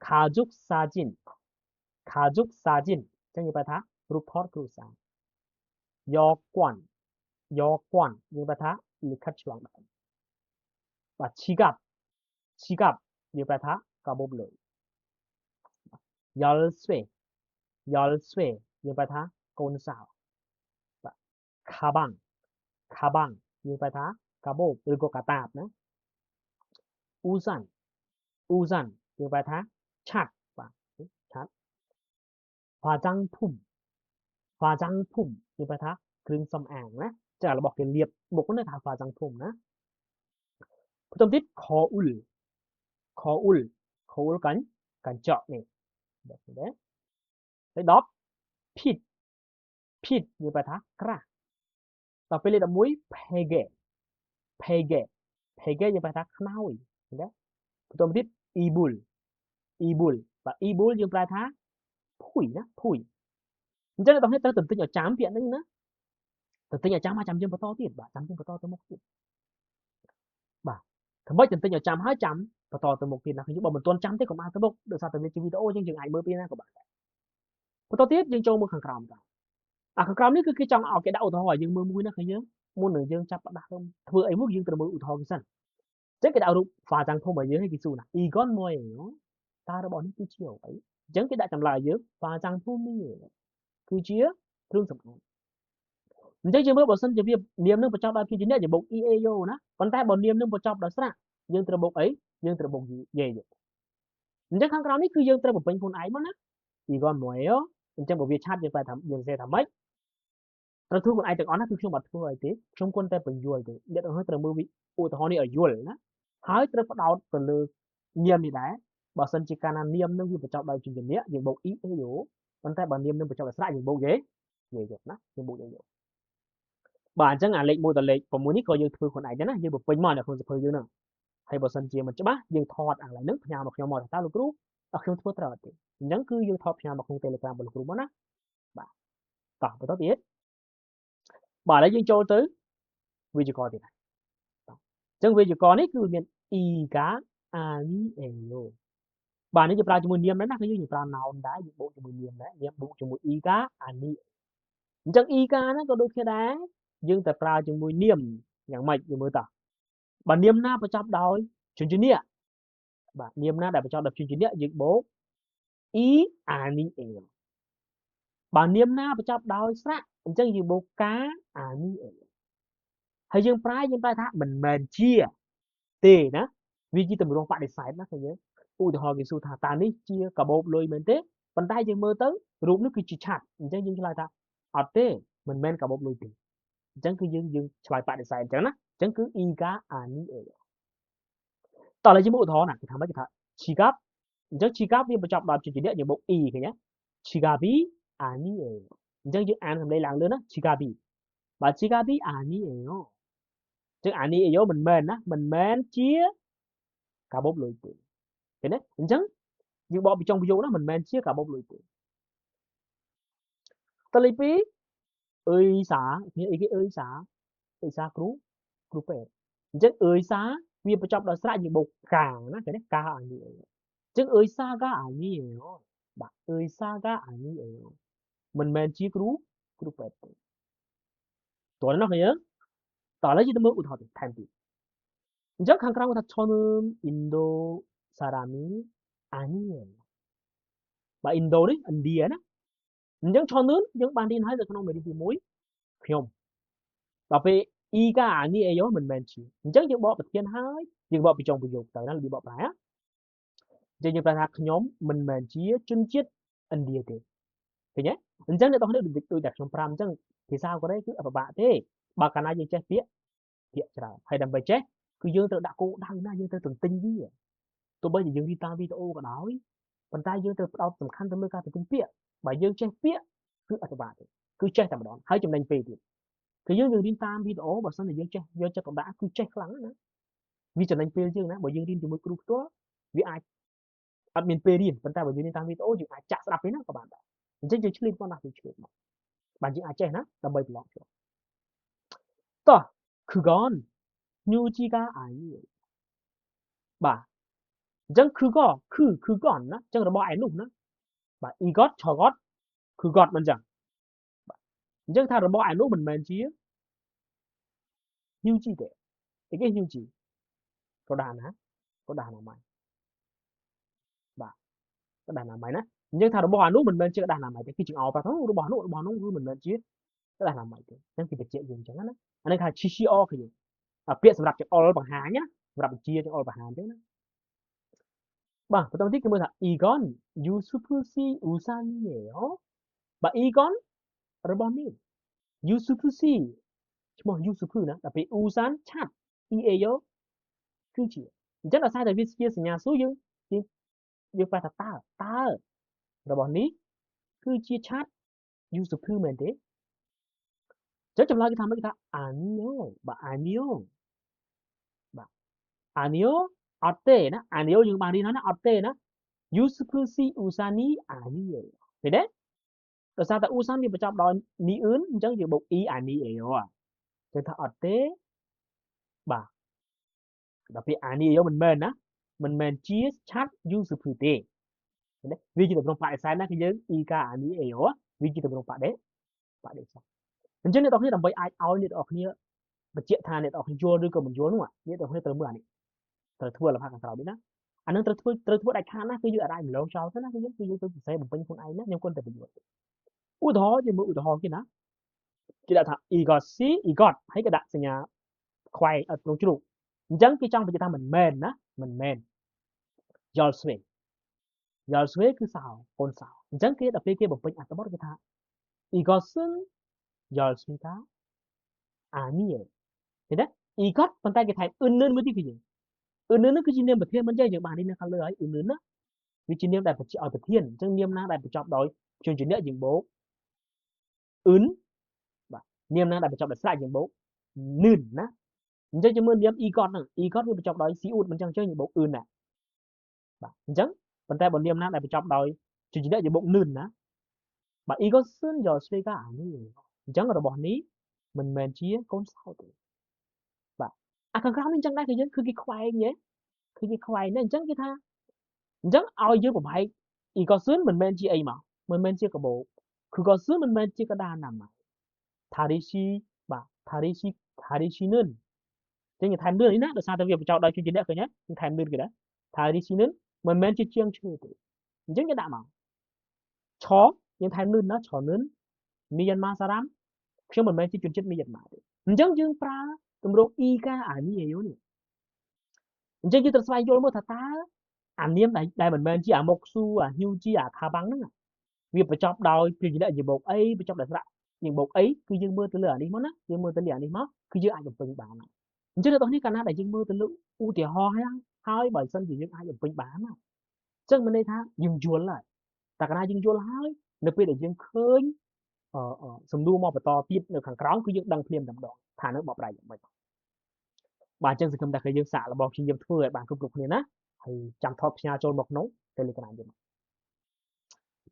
가족 사진 가족 사진 ចឹងយើងប្រើថារូបថតគ្រួសារយកគាន់យើងប្រើថាលិខិតឆ្លងដែនបាទ 지갑យើងប្រើថាកាបូបលុយ 열쇠យើងប្រើថាកូនសោបាទ 가방 យើងប្រើថាកាបូបឬក៏កាតាបណា 우산 យើងប្រើថាឆ័ត្របាទឆ័ត្រ 화장품 យើងប្រើថាគ្រឿងសំអាងណាចារបស់គេលាបមុខហ្នឹងថា 화장품 ណាបន្តទៀត 거울 កញ្ចក់នេះបាទឃើញទេហើយ10 핏 យើងប្រើថាក្រាស់ដល់ពេលលេខ11 베개 យើងប្រើថាខ្នើយឃើញទេបន្តទៀត 이불 បាទ 이불 យើងប្រើថាភួយណាភួយអញ្ចឹងអ្នកនរត្រូវទន្ទឹងឲ្យចាំពាក្យហ្នឹងណាទន្ទឹងឲ្យចាំហើយចាំយើងបន្តទៀតបាទចាំយើងបន្តទៅមុខទៀតបាទធ្វើម៉េចទន្ទឹងឲ្យចាំហើយចាំបន្តទៅមុខទៀតណាខ្ញុំបើមិនទាន់ចាំទេកុំឲ្យទៅមុខដោយសារតែវាជាវីដេអូអញ្ចឹងយើងអាចមើលពីណាក៏បានដែរបន្តទៀតយើងចូលមើលខាងក្រោមតើខាងក្រោមនេះគឺគេចង់ឲ្យគេដាក់ឧទាហរណ៍ឲ្យយើងមើលមួយណាឃើញយើងមុននឹងយើងចាប់ផ្ដើមធ្វើអីមួយយើងត្រូវមើលឧទាហរណ៍គេសិនអញ្ចឹងគេដាក់រូប 화장품 ឲ្យយើងឲ្យគេសួរណា 이건 뭐예요 តើរបស់នេះគឺជាអ្វីអញ្ចឹងគេដាក់ចម្លើយឲ្យយើង 화장품이에요 គឺជាគ្រឿងសម្អាងអញ្ចឹងយើងមើលបើសិនជាវានាមនឹងបញ្ចប់ដោយព្យញ្ជនៈយើងបុក eo ណាប៉ុន្តែបើនាមនឹងបញ្ចប់ដោយស្រៈយើងត្រូវបុកអីយើងត្រូវបុក ye អញ្ចឹងខាងក្រោមនេះគឺយើងត្រូវបំពេញខ្លួនឯងមកណា 이건 뭐예요 អញ្ចឹងបើវាឆាប់យើងបែរថាយើងសេថាម៉េចត្រូវធ្វើខ្លួនឯងទាំងអស់ណាគឺខ្ញុំអត់ធ្វើឲ្យទេខ្ញុំគ្រាន់តែបញ្យល់ទេអ្នកទាំងអស់ត្រូវមើលឧទាហរណ៍នេះឲ្យយល់ណាហើយត្រូវផ្ដោតទៅលើនាមនេះដែរបើសិនជាកាលណានាមនឹងវាបញ្ចប់ដោយព្យញ្ជនៈយើងបុក eo ប៉ុន្តែបើនាមនឹងបញ្ចប់ដោយស្រៈយើងបុក ye ណាយើងបុក ye បាទអញ្ចឹងអាលេខ1ដល់លេខ6នេះក៏យើងធ្វើខ្លួនឯងដែរណាយើងបំពេញមកនៅក្នុងសៀវភៅយើងហ្នឹងហើយបើសិនជាមិនច្បាស់យើងថតអាកន្លែងហ្នឹងផ្ញើមកខ្ញុំមកថាតើលោកគ្រូខ្ញុំធ្វើត្រូវអត់ទេអញ្ចឹងគឺយើងថតផ្ញើមកក្នុង Telegram របស់លោកគ្រូមកណាបាទតោះបន្តទៀតបាទឥឡូវយើងចូលទៅវេយ្យាករណ៍ទៀតហើយអញ្ចឹងវេយ្យាករណ៍នេះគឺមាន iga anieyo បាទនេះយើងប្រើជាមួយនាមដែរណាគឺយើងប្រើ noun ដែរយើងបូកជាមួយនាមដែរនាមបូកជាមួយ iga ani អញ្ចឹង iga ហ្នឹងក៏ដូចគ្នាដែរយើងតែប្រើជាមួយនាមយ៉ាងម៉េចយើងមើលតោះបើនាមណាបញ្ចប់ដោយព្យញ្ជនៈបាទនាមណាដែលបញ្ចប់ដោយព្យញ្ជនៈយើងបូក i ani e បើនាមណាបញ្ចប់ដោយស្រៈអញ្ចឹងយើងបូក ka ani e ហើយយើងប្រែថាមិនមែនជាទេណាវាជាទម្រង់បដិសេធណាឃើញទេឧទាហរណ៍គេសួរថាតើនេះជាកាបូបលុយមែនទេប៉ុន្តែយើងមើលទៅរូបនេះគឺជាឆ័ត្រអញ្ចឹងយើងឆ្លើយថាអត់ទេមិនមែនកាបូបលុយទេអញ្ចឹងគឺយើងឆ្លើយបដិសេធអញ្ចឹងណាអញ្ចឹងគឺ iga ani e តោះឥឡូវយើងមើលឧទាហរណ៍ណាគេថាម៉េចគេថា 지갑អញ្ចឹង 지갑 វាបញ្ចប់ដោយព្យញ្ជនៈយើងបូក e ឃើញទេ 지갑이 아니에요 អញ្ចឹងយើងអានសំឡេងឡើងលើណា 지갑이 បាទ 지갑이 아니에요 អញ្ចឹង 아니에요 មិនមែនណាមិនមែនជាកាបូបលុយទេឃើញទេអញ្ចឹងយើងបកពីចុងប្រយោគណាមិនមែនជាកាបូបលុយទេតលេខ2អើយសាគ្នាអីគេអើយសាគ្រូពេទ្យអញ្ចឹងអើយសាវាបញ្ចប់ដោយស្រៈយើងបូកកាណាឃើញទេកាអានីអញ្ចឹងអើយសាកាអានីបាទអើយសាកាអានីមិនមែនជាគ្រូពេទ្យទេតើណាឃើញទេតឥឡូវយើងទៅមើលឧទាហរណ៍ថែមទៀតអញ្ចឹងខាងក្រោមគាត់ថា 저는 인도 사람이 아니에요 បាទ Indo នេះឥណ្ឌាណាអញ្ចឹង 저는 យើងបានរៀនហើយនៅក្នុងមេរៀនទី1ខ្ញុំដល់ពេល iga anieyo មិនមែនជាអញ្ចឹងយើងបកប្រធានហើយយើងបកពីចុងប្រយោគទៅណារបៀបបកប្រែអញ្ចឹងយើងប្រែថាខ្ញុំមិនមែនជាជនជាតិឥណ្ឌាទេឃើញទេអញ្ចឹងអ្នកទាំងនេះដូចតែខ្ញុំប្រាំអញ្ចឹងភាសាកូរ៉េគឺអត់ពិបាកទេបើកាលណាយើងចេះពាក្យច្រើនហើយដើម្បីចេះគឺយើងត្រូវដាក់គោលដៅណាយើងត្រូវទន្ទិញវាទោះបីជាយើងរៀនតាមវីដេអូក៏ដោយប៉ុន្តែយើងត្រូវផ្ដោតសំខាន់ទៅលើការទន្ទិញពាក្យបើយើងចេះពាក្យគឺអត់ពិបាកទេគឺចេះតែម្ដងហើយចំណេញពេលទៀតគឺយើងរៀនតាមវីដេអូបើសិនជាយើងចេះយកចិត្តទុកដាក់គឺចេះខ្លាំងណាវាចំណេញពេលយើងណាបើយើងរៀនជាមួយគ្រូផ្ទាល់វាអាចអត់មានពេលរៀនប៉ុន្តែបើយើងរៀនតាមវីដេអូយើងអាចចាក់ស្ដាប់ពេលហ្នឹងក៏បានដែរអញ្ចឹងយើងឆ្លៀតមកណាយើងឆ្លៀតមកបាទយើងអាចចេះណាដើម្បីប្រឡងជាប់តោះ그건 휴지가 아니에요 bà chẳng cứ còn nó chẳng là bỏ ai lúc nữa bà y gót cho gót cứ gót mình chẳng chẳng thà là bỏ ai lúc mình chia hiu chi để cái hiu chi có đàn nào mày bà có đàn nào mày nè chẳng thà là bỏ ai lúc mình chia đàn nào mày cái chuyện ao bà thôi bỏ nó mình chia cái đàn nào mày chẳng thì phải chuyện gì chẳng á anh ấy khai chi chi o cái gì biếtสำหรับจะ all bằng hàng nháสำหรับchia cho all bằng hàng chứนะbà tôi nói cái mưa thật igon yusufushi usani예요 bà igon roboni yusufushi cuma yusufuนะแต่เป็น usan chat ieo คือ chỉ chắc là sai tại vì chia sinh nhà số dương dương phải thật ta roboni คือ chia chat yusufu mình thế chắc chừng là cái thằng mấy cái thằng anio bà anio bà anio 어때 나 anio nhưng mà đi nói nó 어때 nó yusufushi usani anio thế đấy rồi sao ta usan đi vào trong đó ni ướn chẳng chịu bột y anio à thì ta 어때 bà đặc biệt anio mình chia chat yusufushi đấy vì chỉ tập trung phải sai nó cái giới y ca anio á vì chỉ tập trung phải đấy sao mình chứ này tao thấy làm vậy ai ao này tao kia mà chuyện thà này tao không vô đưa cơ mình vô đúng không ạ như tao thấy tao mượn này tao thua là phạt thằng biết đó anh nói tao thua đại khán á cứ như ở đây mình lâu sau thế nó cứ như tôi sẽ một bên con ai đó nhưng con tập mình ui đó chứ ui đó kia nó cái đã thằng igot thấy cái đặt sinh nhà khoai ở trong chú chẳng cái trong phải cho ta mình mền giờ suy cứ sao con sao chẳng cái đặc biệt cái một bên à tao bắt cái thằng igot은 열쇠가 아니에요. thế igot bàn tay cái thành ươn mới cái gì ươn nó cứ chỉ niệm bậc thiên vẫn chơi những bạn đi nè khăn lưới ươn nó vì chỉ niệm đại bậc ở bậc thiên chẳng niệm na đại bậc chọc đói truyền chuyển niệm những bố ươn và niệm na đại bậc chọc đại sai những bố nươn na chẳng cho mơn niệm igot với bậc chọc đói xí ụt mình chẳng chơi những bố ươn nè và chẳng bàn tay bọn niệm na đại bậc chọc đói truyền chuyển niệm những bố nươn na và i것은 열쇠가 아니에요. chẳng là bọn ní mình chia con sao vậy và cái gáo nên chẳng đây thì cứ cái khoai nhé cứ cái khoai nên chẳng cái tha chẳng ao dưới của bài i것은 mình chia ấy mà mình chia cái bộ 그것은 mình chia cái đa nằm mà 다리시 và 다리시는 chẳng như thành đơn ấy nè là sao tao việc chọn đây chuyên đề cái nhé thành đơn cái đó 다리시는 mình chia chiang chơi vậy chẳng cái đạm mà chó nhưng thành đơn nó chó Myanmar 사람 khi mình chỉ chuyển chất Myanmar chẳng dương pra tụi mình iga 아니에요 nè chẳng như tụi xoay vô một ta anh niệm đại mình chỉ một xu hiu chi khá bắn nữa việc phải chọc đòi thì chỉ là những bộ ấy phải chọc đại ra những bộ ấy cứ dương mưa từ lửa đi mất á dương mưa từ lửa đi mất cứ dương ai dùng bình bán chứ là tôi thấy Canada đại dương mưa từ lửa u thì ho hai bởi sân thì dương ai dùng bình bán mà chắc mình đây tha dương chuồn lại ta Canada dương chuồn hai đặc biệt là dương khơi sầm đu mò phải to tiếp được hàng kéo cứ dương đăng phim đậm đỏ thả nước bọt đầy vậy bà chân sự cầm đặc cái dương xả là bọt xin dương thưa bạn công cục này á thì chăm thọp nhà trôn bọc nấu đây là cái này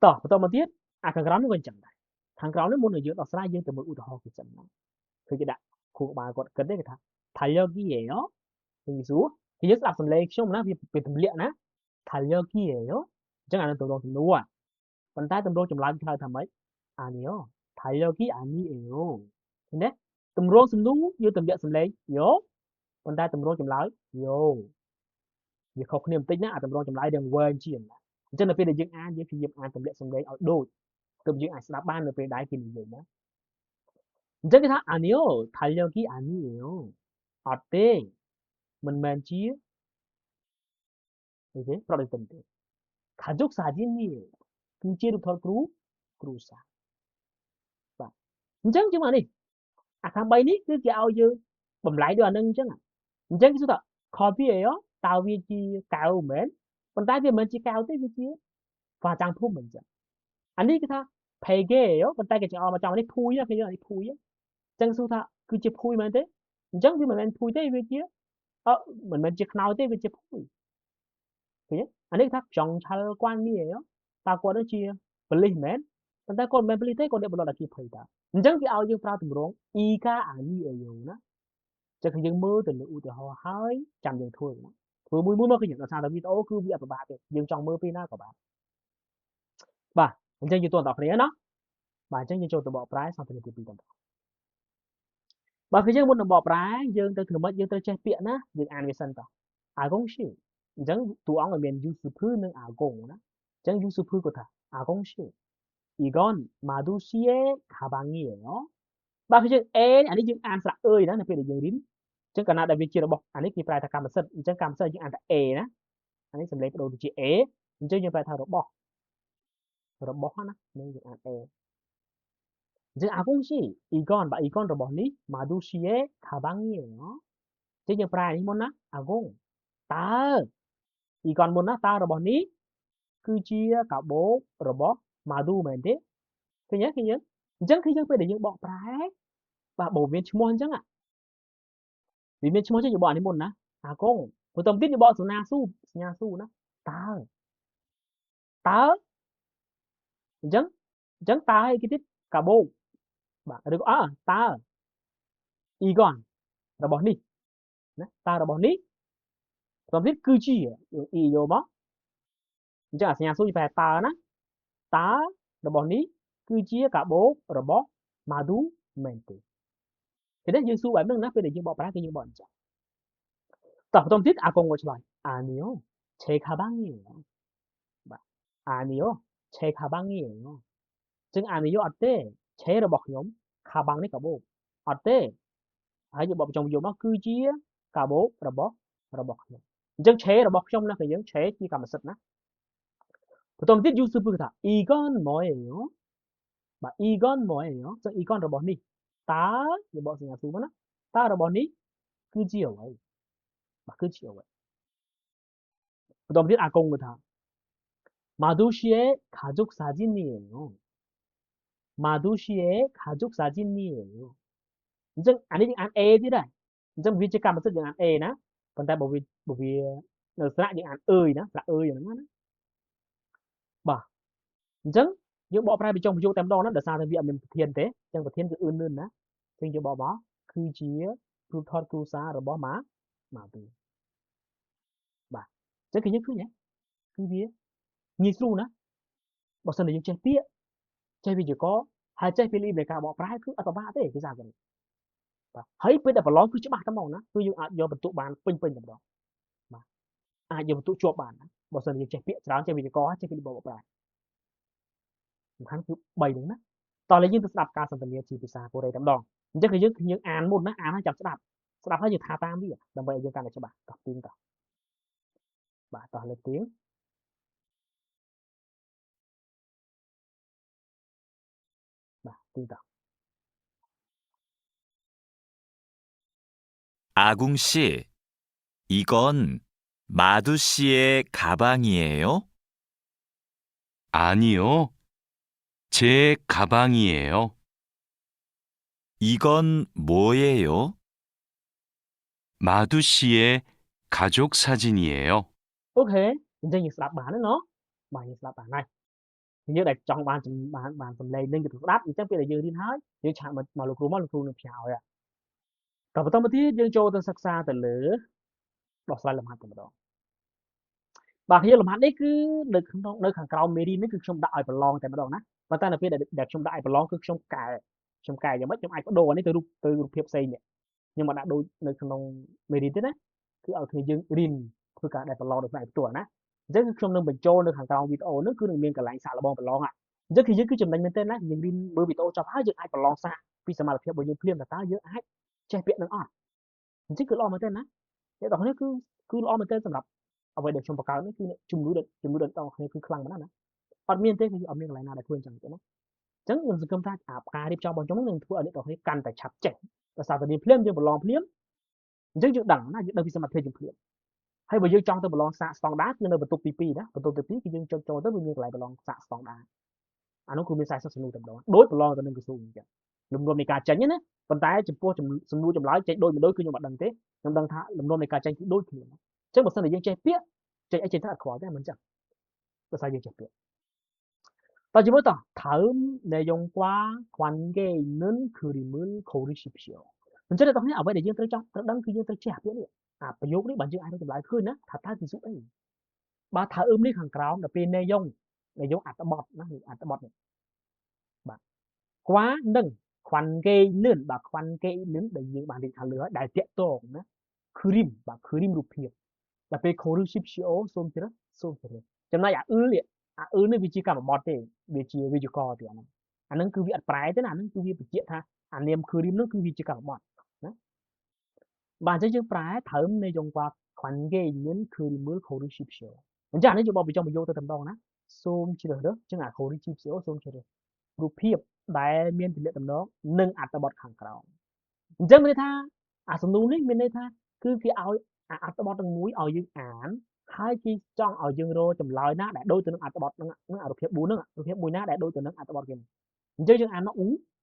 ต่อมาទៀតអាខាងក្រោមនេះវិញចឹងដែរខាងក្រោមនេះមុននឹងយើងដោះស្រាយយើងទៅមើលឧទាហរណ៍គឺចឹងណាគឺគេដាក់គ្រូក្បាលគាត់គិតទេគេថា달력이에요គឺសួរគឺយើងស្ដាប់សំឡេងខ្ញុំណាវាទម្លាក់ណា달력이에요អញ្ចឹងអានឹងទម្រង់សំណួរប៉ុន្តែទម្រង់ចម្លើយខ្លៅថាម៉េច아니요 달력이 아니에요ឃើញទេទម្រង់សំណួរយើងទម្លាក់សំឡេងយោប៉ុន្តែទម្រង់ចម្លើយយោវាខុសគ្នាបន្តិចណាអាទម្រង់ចម្លើយនឹងវែងជាងណាអញ្ចឹងនៅពេលដែលយើងអានយើងព្យាយាមអានទម្លាក់សំឡេងឲ្យដូចទើបយើងអាចស្ដាប់បាននៅពេលដែលគេនិយាយណាអញ្ចឹងគេថា아니요 달력이 아니에요 어때មិនមែនជាអីទេប្រដេទិនទេ가족 사진이에요គឺជារូបថតគ្រួសារបាទអញ្ចឹងជិះមកនេះអាខាង3នេះគឺគេឲ្យយើងបំលែងដូចអានឹងអញ្ចឹងគេសួរថា커피예요តើវាជាកែវមែនប៉ុន្តែវាមិនមែនជាកែវទេវាជាវាចាំងភូមិមិនចឹងអានេះគេថា 베개예요 ប៉ុន្តែគេចង់មកចង់នេះភួយណាគេយកនេះភួយអញ្ចឹងសួរថាគឺជាភួយមែនទេអញ្ចឹងវាមិនមែនភួយទេវាជាមិនមែនជាខ្នើយទេវាជាភួយឃើញទេអានេះថាចង់ឆាល់គួននេះតើគាត់នឹងជាបលិសមែនប៉ុន្តែគាត់មិនមែនបលិសទេគាត់អ្នកបន្លត់អាគីភ័យតាអញ្ចឹងគេឲ្យយើងប្រើទម្រង់ ika ani ឲ្យយើងណាចឹងយើងមើលទៅលើឧទាហរណ៍ហើយចាំយើងធ្វើណា ធ្វើមួយមកឃើញដោយសារតែវីដេអូគឺវាអត់ពិបាកទេយើងចង់មើលពីណាក៏បានបាទអញ្ចឹងយើងតតគ្នាណាបាទអញ្ចឹងយើងចូលទៅបកប្រែសន្ទនាទី2តបើគឺយើងមុននឹងបកប្រែយើងទៅធ្វើម៉េចយើងត្រូវចេះពាក្យណាយើងអានវាសិនតអាកុងឈីអញ្ចឹងតួអង្គឲ្យមានយូស៊ូភឺនិងអាកុងណាអញ្ចឹងយូស៊ូភឺគាត់ថាអាកុងឈី이건 마두씨의 가방이에요. បើគឺយើង A អានេះយើងអានស្រាក់អើយណានៅពេលដែលយើងរៀនអញ្ចឹងកាលណាដែលវាជារបស់អានេះគេប្រែថាកម្មសិទ្ធិអញ្ចឹងកម្មសិទ្ធិយើងអានថា A ណាអានេះសម្លេងបដូរទៅជា A អញ្ចឹងយើងប្រែថារបស់ណានឹងយើងអាន A អញ្ចឹងអាកុងស៊ី이건បាទ이건របស់នេះ 마두씨의 가방이에요. អញ្ចឹងយើងប្រែនេះមុនណាអាកុងតើ이건មុនណាតើរបស់នេះគឺជាកាបូបរបស់ Madu មែនទេឃើញទេឃើញយើងអញ្ចឹងគឺយើងពេលដែលយើងបកប្រែបាទបើមានឈ្មោះអញ្ចឹងវាមានឈ្មោះចឹងយើងបកនេះមុនណាអាកុងបន្តទៀតយើងបកសញ្ញាស៊ូណាតើអញ្ចឹងតើអីគេទៀតកាបូបបាទឬក៏តើ Egon របស់នេះណាតើរបស់នេះបន្តទៀតគឺជាយើង E យកមកអញ្ចឹងអាសញ្ញាស៊ូយើងប្រែតើណាតើរបស់នេះគឺជាកាបូបរបស់ Madu មែនទេគេនេះយើងស៊ូបែបហ្នឹងណាពេលដែលយើងបកប្រែគឺយើងបកអញ្ចឹងតោះបន្តទៀតអាកុងក៏ឆ្លើយ아니요 제 가방이에요បាទ아니요 제 가방이에요 ចឹង아니요អត់ទេឆេរបស់ខ្ញុំខាបាំងនេះកាបូបអត់ទេហើយយើងបកបញ្ចុងយកមកគឺជាកាបូបរបស់ខ្ញុំអញ្ចឹងឆេរបស់ខ្ញុំណាគឺយើងឆេជាកម្មសិទ្ធិណាបន្តទៀតយូស៊ូពឺថា 이건 뭐예요 បាទ 이건 뭐예요 ចឹង 이건 របស់នេះតើយើងបកសញ្ញាស៊ូមកណាតើរបស់នេះគឺជាអ្វីបាទគឺជាអ្វីបន្តទៀតអាកុងគាត់ថា 마두씨의 가족 사진이에요 마두씨의 가족 사진이에요 អញ្ចឹងអានេះយើងអាន A ទៀតដែរអញ្ចឹងវាជាកម្មសិទ្ធិយើងអាន A ណាប៉ុន្តែបើវានៅស្រៈយើងអានអើយណាស្រៈអើយហ្នឹងណាបាទអញ្ចឹងយើងបកប្រែពីចុងប្រយោគតែម្ដងណាដោយសារតែវាអត់មានប្រធានទេអញ្ចឹងប្រធានគឺអឿនលឿនណាអញ្ចឹងយើងបកមកគឺជារូបថតគ្រួសាររបស់ម៉ាពីបាទអញ្ចឹងគឺយើងឃើញហ៎គឺវាងាយស្រួលណាបើសិនតែយើងចេះពាក្យចេះវិជ្ជាករហើយចេះពីលីនៃការបកប្រែគឺអត់ពិបាកទេភាសាហ្នឹងបាទហើយពេលដែលប្រឡងគឺច្បាស់តែហ្មងណាគឺយើងអាចយកបន្ទុកបានពេញតែម្ដងបាទអាចយកបន្ទុកជាប់បានណាបើសិនយើងចេះពាក្យច្រើនចេះវិជ្ជាករចេះពីបកប្រែសំខាន់គឺ3ហ្នឹងណាតោះឥឡូវយើងទៅស្ដាប់ការសន្ទនាជាភាសាកូរ៉េតែម្ដងអញ្ចឹងគឺយើងអានមុនណាអានហើយចាំស្ដាប់ហើយយើងថាតាមវាដើម្បីឲ្យយើងកាន់តែច្បាស់តោះទីតោះបាទតោះលើកទៀងបាទទីតោះ아궁 씨, 이건 마두 씨의 가방이에요? 아니요. 제 가방이에요. 이건 뭐예요? 마두 씨의 가족 사진이에요. អូខេអញ្ចឹងយើងស្ដាប់បានណាបាទយើងស្ដាប់បានហើយយើងដែលចង់បានសំឡេងនឹងទៅស្ដាប់អញ្ចឹងពេលដែលយើងរៀនហើយយើងឆាកមកលោកគ្រូនឹងផ្ញើឲ្យតបន្តមកទៀតយើងចូលទៅសិក្សាទៅលើដោះស្រាយលំហាត់តែម្ដងបាទខ្ញុំលំហាត់នេះគឺនៅខាងក្រោមមេរៀននេះគឺខ្ញុំដាក់ឲ្យប្រឡងតែម្ដងណាប៉ុន្តែនៅពេលដែលខ្ញុំដាក់ឲ្យប្រឡងគឺខ្ញុំកែយ៉ាងម៉េចខ្ញុំអាចបដូរនេះទៅរូបភាពផ្សេងនេះខ្ញុំមកដាក់ដូចនៅក្នុងមេរៀនទៀតណាគឺឲ្យគ្នាយើងរៀនធ្វើការដែលប្រឡងដោយផ្នែកផ្ទាល់ណាអញ្ចឹងគឺខ្ញុំនឹងបញ្ចូលនៅខាងក្រោមវីដេអូនេះគឺនឹងមានកន្លែងសាកល្បងប្រឡងអញ្ចឹងគឺយើងគឺចំណេញមែនទែនណាយើងរៀនមើលវីដេអូចប់ហើយយើងអាចប្រឡងសាកពីសមត្ថភាពរបស់យើងភ្លាមតើយើងអាចចេះពាក្យនឹងអត់អញ្ចឹងគឺល្អមែនទែនណាអ្នកទាំងនេះគឺល្អមែនទែនសម្រាប់អ្វីដែលខ្ញុំបង្កើតនេះគឺជំនួយដល់គ្នាគឺខ្លាំងមែនណាអត់មានទេគឺអត់មានកន្លែងណាដែលធ្វើអញ្ចឹងទេណាអញ្ចឹងខ្ញុំសង្ឃឹមថាការរៀបចំរបស់ខ្ញុំនឹងធ្វើឲ្យអ្នកទាំងនេះកាន់តែឆាប់ចេះដោយសារតែនេះភ្លាមយើងប្រឡងភ្លាមអញ្ចឹងយើងដឹងណាយើងដឹងពីសមត្ថភាពយើងភ្លាមហើយបើយើងចង់ទៅប្រឡងសាកស្តង់ដារគឺនៅបន្ទប់ទី2ណាបន្ទប់ទី2គឺយើងចូលទៅវាមានកន្លែងប្រឡងសាកស្តង់ដារអានោះគឺមាន40សំណួរតែម្ដងដូចប្រឡងទៅនឹងក្រសួងអញ្ចឹងលំនាំនៃការចេញណាប៉ុន្តែចំពោះសំណួរចម្លើយចេញដូចគឺខ្ញុំអត់ដឹងទេខ្ញុំដឹងថាលំនាំនៃការចេញគឺដូចគ្នាអញ្ចឹងបើសិនតែយើងចេះពាក្យចេះអីចេះថាអត់ខ្វល់ទេមិនអញ្ចឹងដោយសារយើងចេះពាក្យតើជាមួយត다음내용과 관계 있는 그림을 고르십시오 អញ្ចឹងអ្នកទាំងនេះអ្វីដែលយើងត្រូវចង់ត្រូវដឹងគឺយើងត្រូវចេះពាក្យនេះ ประโยคนี้บางทีอาจจะจำลายขึ้นนะถ้าที่สุดบาถ้านี่ขังกราวแต่เป็นในยงอัตบอดนะหรืออัตบอดเนี่ยบาคว้าหนึ่งควันเกยเนื่นบาควันเกยนึ่งได้ยิงบางทีทางเรือได้เตะโตงนะคือริมบาคือริมรูปเพียบแต่เป็นโครูชิปชิโอส้มเจริญส้มเจริญจำนายเลยนี่วิจิกรรมบอดเองวิจิกรตัวนั้นอันนั้นคือวิอัดปลายแต่นั้นคือวิปเจียท่าอันเนียมคือริมนั่นคือวิจิกรรมบอดนะบางทีจึงปลายเถิมในยงกว่าควันเกยนึ่งคือริมมือโครูชิปชิโอมันจะอันนี้จะบอกไปจงไปโยตัวตำดองนะส้มเจริญเด้อจึงโครูชิปชิโอส้มเจริญรูปเพียบได้เมียนติเลตำดองหนึ่งอัตบอดขังกราวจึงไม่ได้ท่าสมดุลนี่ไม่ได้ท่าคือคือเอาอัตบอดตรงมุ้ยเอายึงอ่านให้ที่จ้องเอายึงโรจำลอยนะแต่โดยตัวนึงอัตบอดนึงรูปเพียบบูนึงรูปเพียบมุ้ยนะแต่โดยตัวนึงอัตบอดกันจึงอ่านnó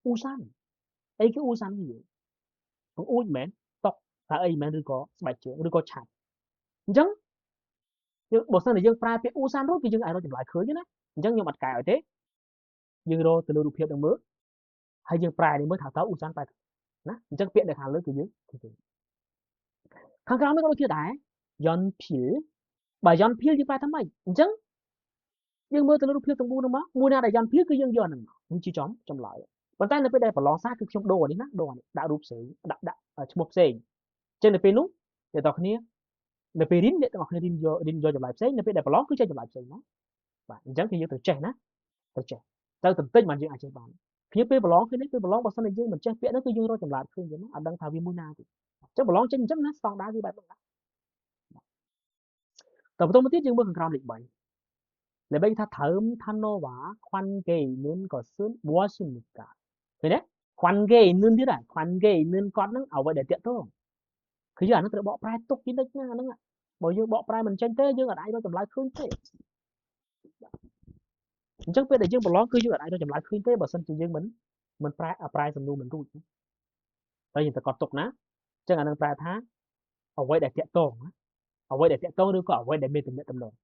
u san ấy cái u san gì cũng u mến tóc là ấy mến rồi có bài trưởng rồi có chặtจึงบทเสนอยึงปลายเป็นu sanรู้คือยึงอ่านเราจำลอยเคยchứนะจึงยังมัดกายเอาเต้ยึงโรตัวรูปเพียบตรงมือให้ยึงปลายนี่มือถาเท้าu san ไปนะจึงเปลี่ยนในทางเลือกคือยึงข้างกลางไม่ก็รู้ชื่อได้ย้อนผิวบ่ย้อนผิวที่ปลายทำไมจึงยังมือตัวรูปเพียบตรงมือนะมั้งมือน่าได้ย้อนผิวคือยังย้อนนั่นมึงชี้จำลอยบางท่านในไปได้ปลองซาคือชมโดนี่นะโดนี่ดารูปเสียชมบเสียเช่นในไปนู้นเดี๋ยวต่อคนนี้ในไปรินเดี๋ยวต่อคนนี้รินจำลายเสียในไปได้ปลองคือจำลายเสียนะบ่จึงคือยึงตัวเจนะตัวเจแต่ตื่นเต้นมันยึงอาจจะบานเพียงไปปลองคือนี่ไปปลองบทเสนอยึงมันเจ๊เปียนั่นคือยึงเราจำลายคือยึงนะอันดังทาวิมุนาติเจ้าปลองเช่นจังนะสองดาที่ใบปลองแต่พอต้องมาที่ยึงเมื่อขังกราวหลีกใบเลยไปถ้าเถิมท่านโนวาควันเกยนึ่งก็ซึ่งบัวชิมิกาเห็นไหมควันเกยนึ่งที่ไหนควันเกยนึ่งก้อนนั่งเอาไว้เดี๋ยวเตะโต้คืออย่างนั้นเตะบอกปลายตกกินได้ง่ายนั่งอ่ะบอกยึงบอกปลายมันเช่นเต้ยึงอะไรเราจำลายคืนเต้จังเป็นแต่ยึงปลองคือยึงอะไรเราจำลายคืนเต้บอกสันจึงยึงมันปลายสำนูมันรู้แต่ยังแต่ก่อนตกนะจังอันนั้นปลายท้าเอาไว้เดี๋ยวเตะโต้เอาไว้เดี๋ยวเตะโต้หรือก็เอาไว้เดี๋ยวเมตตำรวจ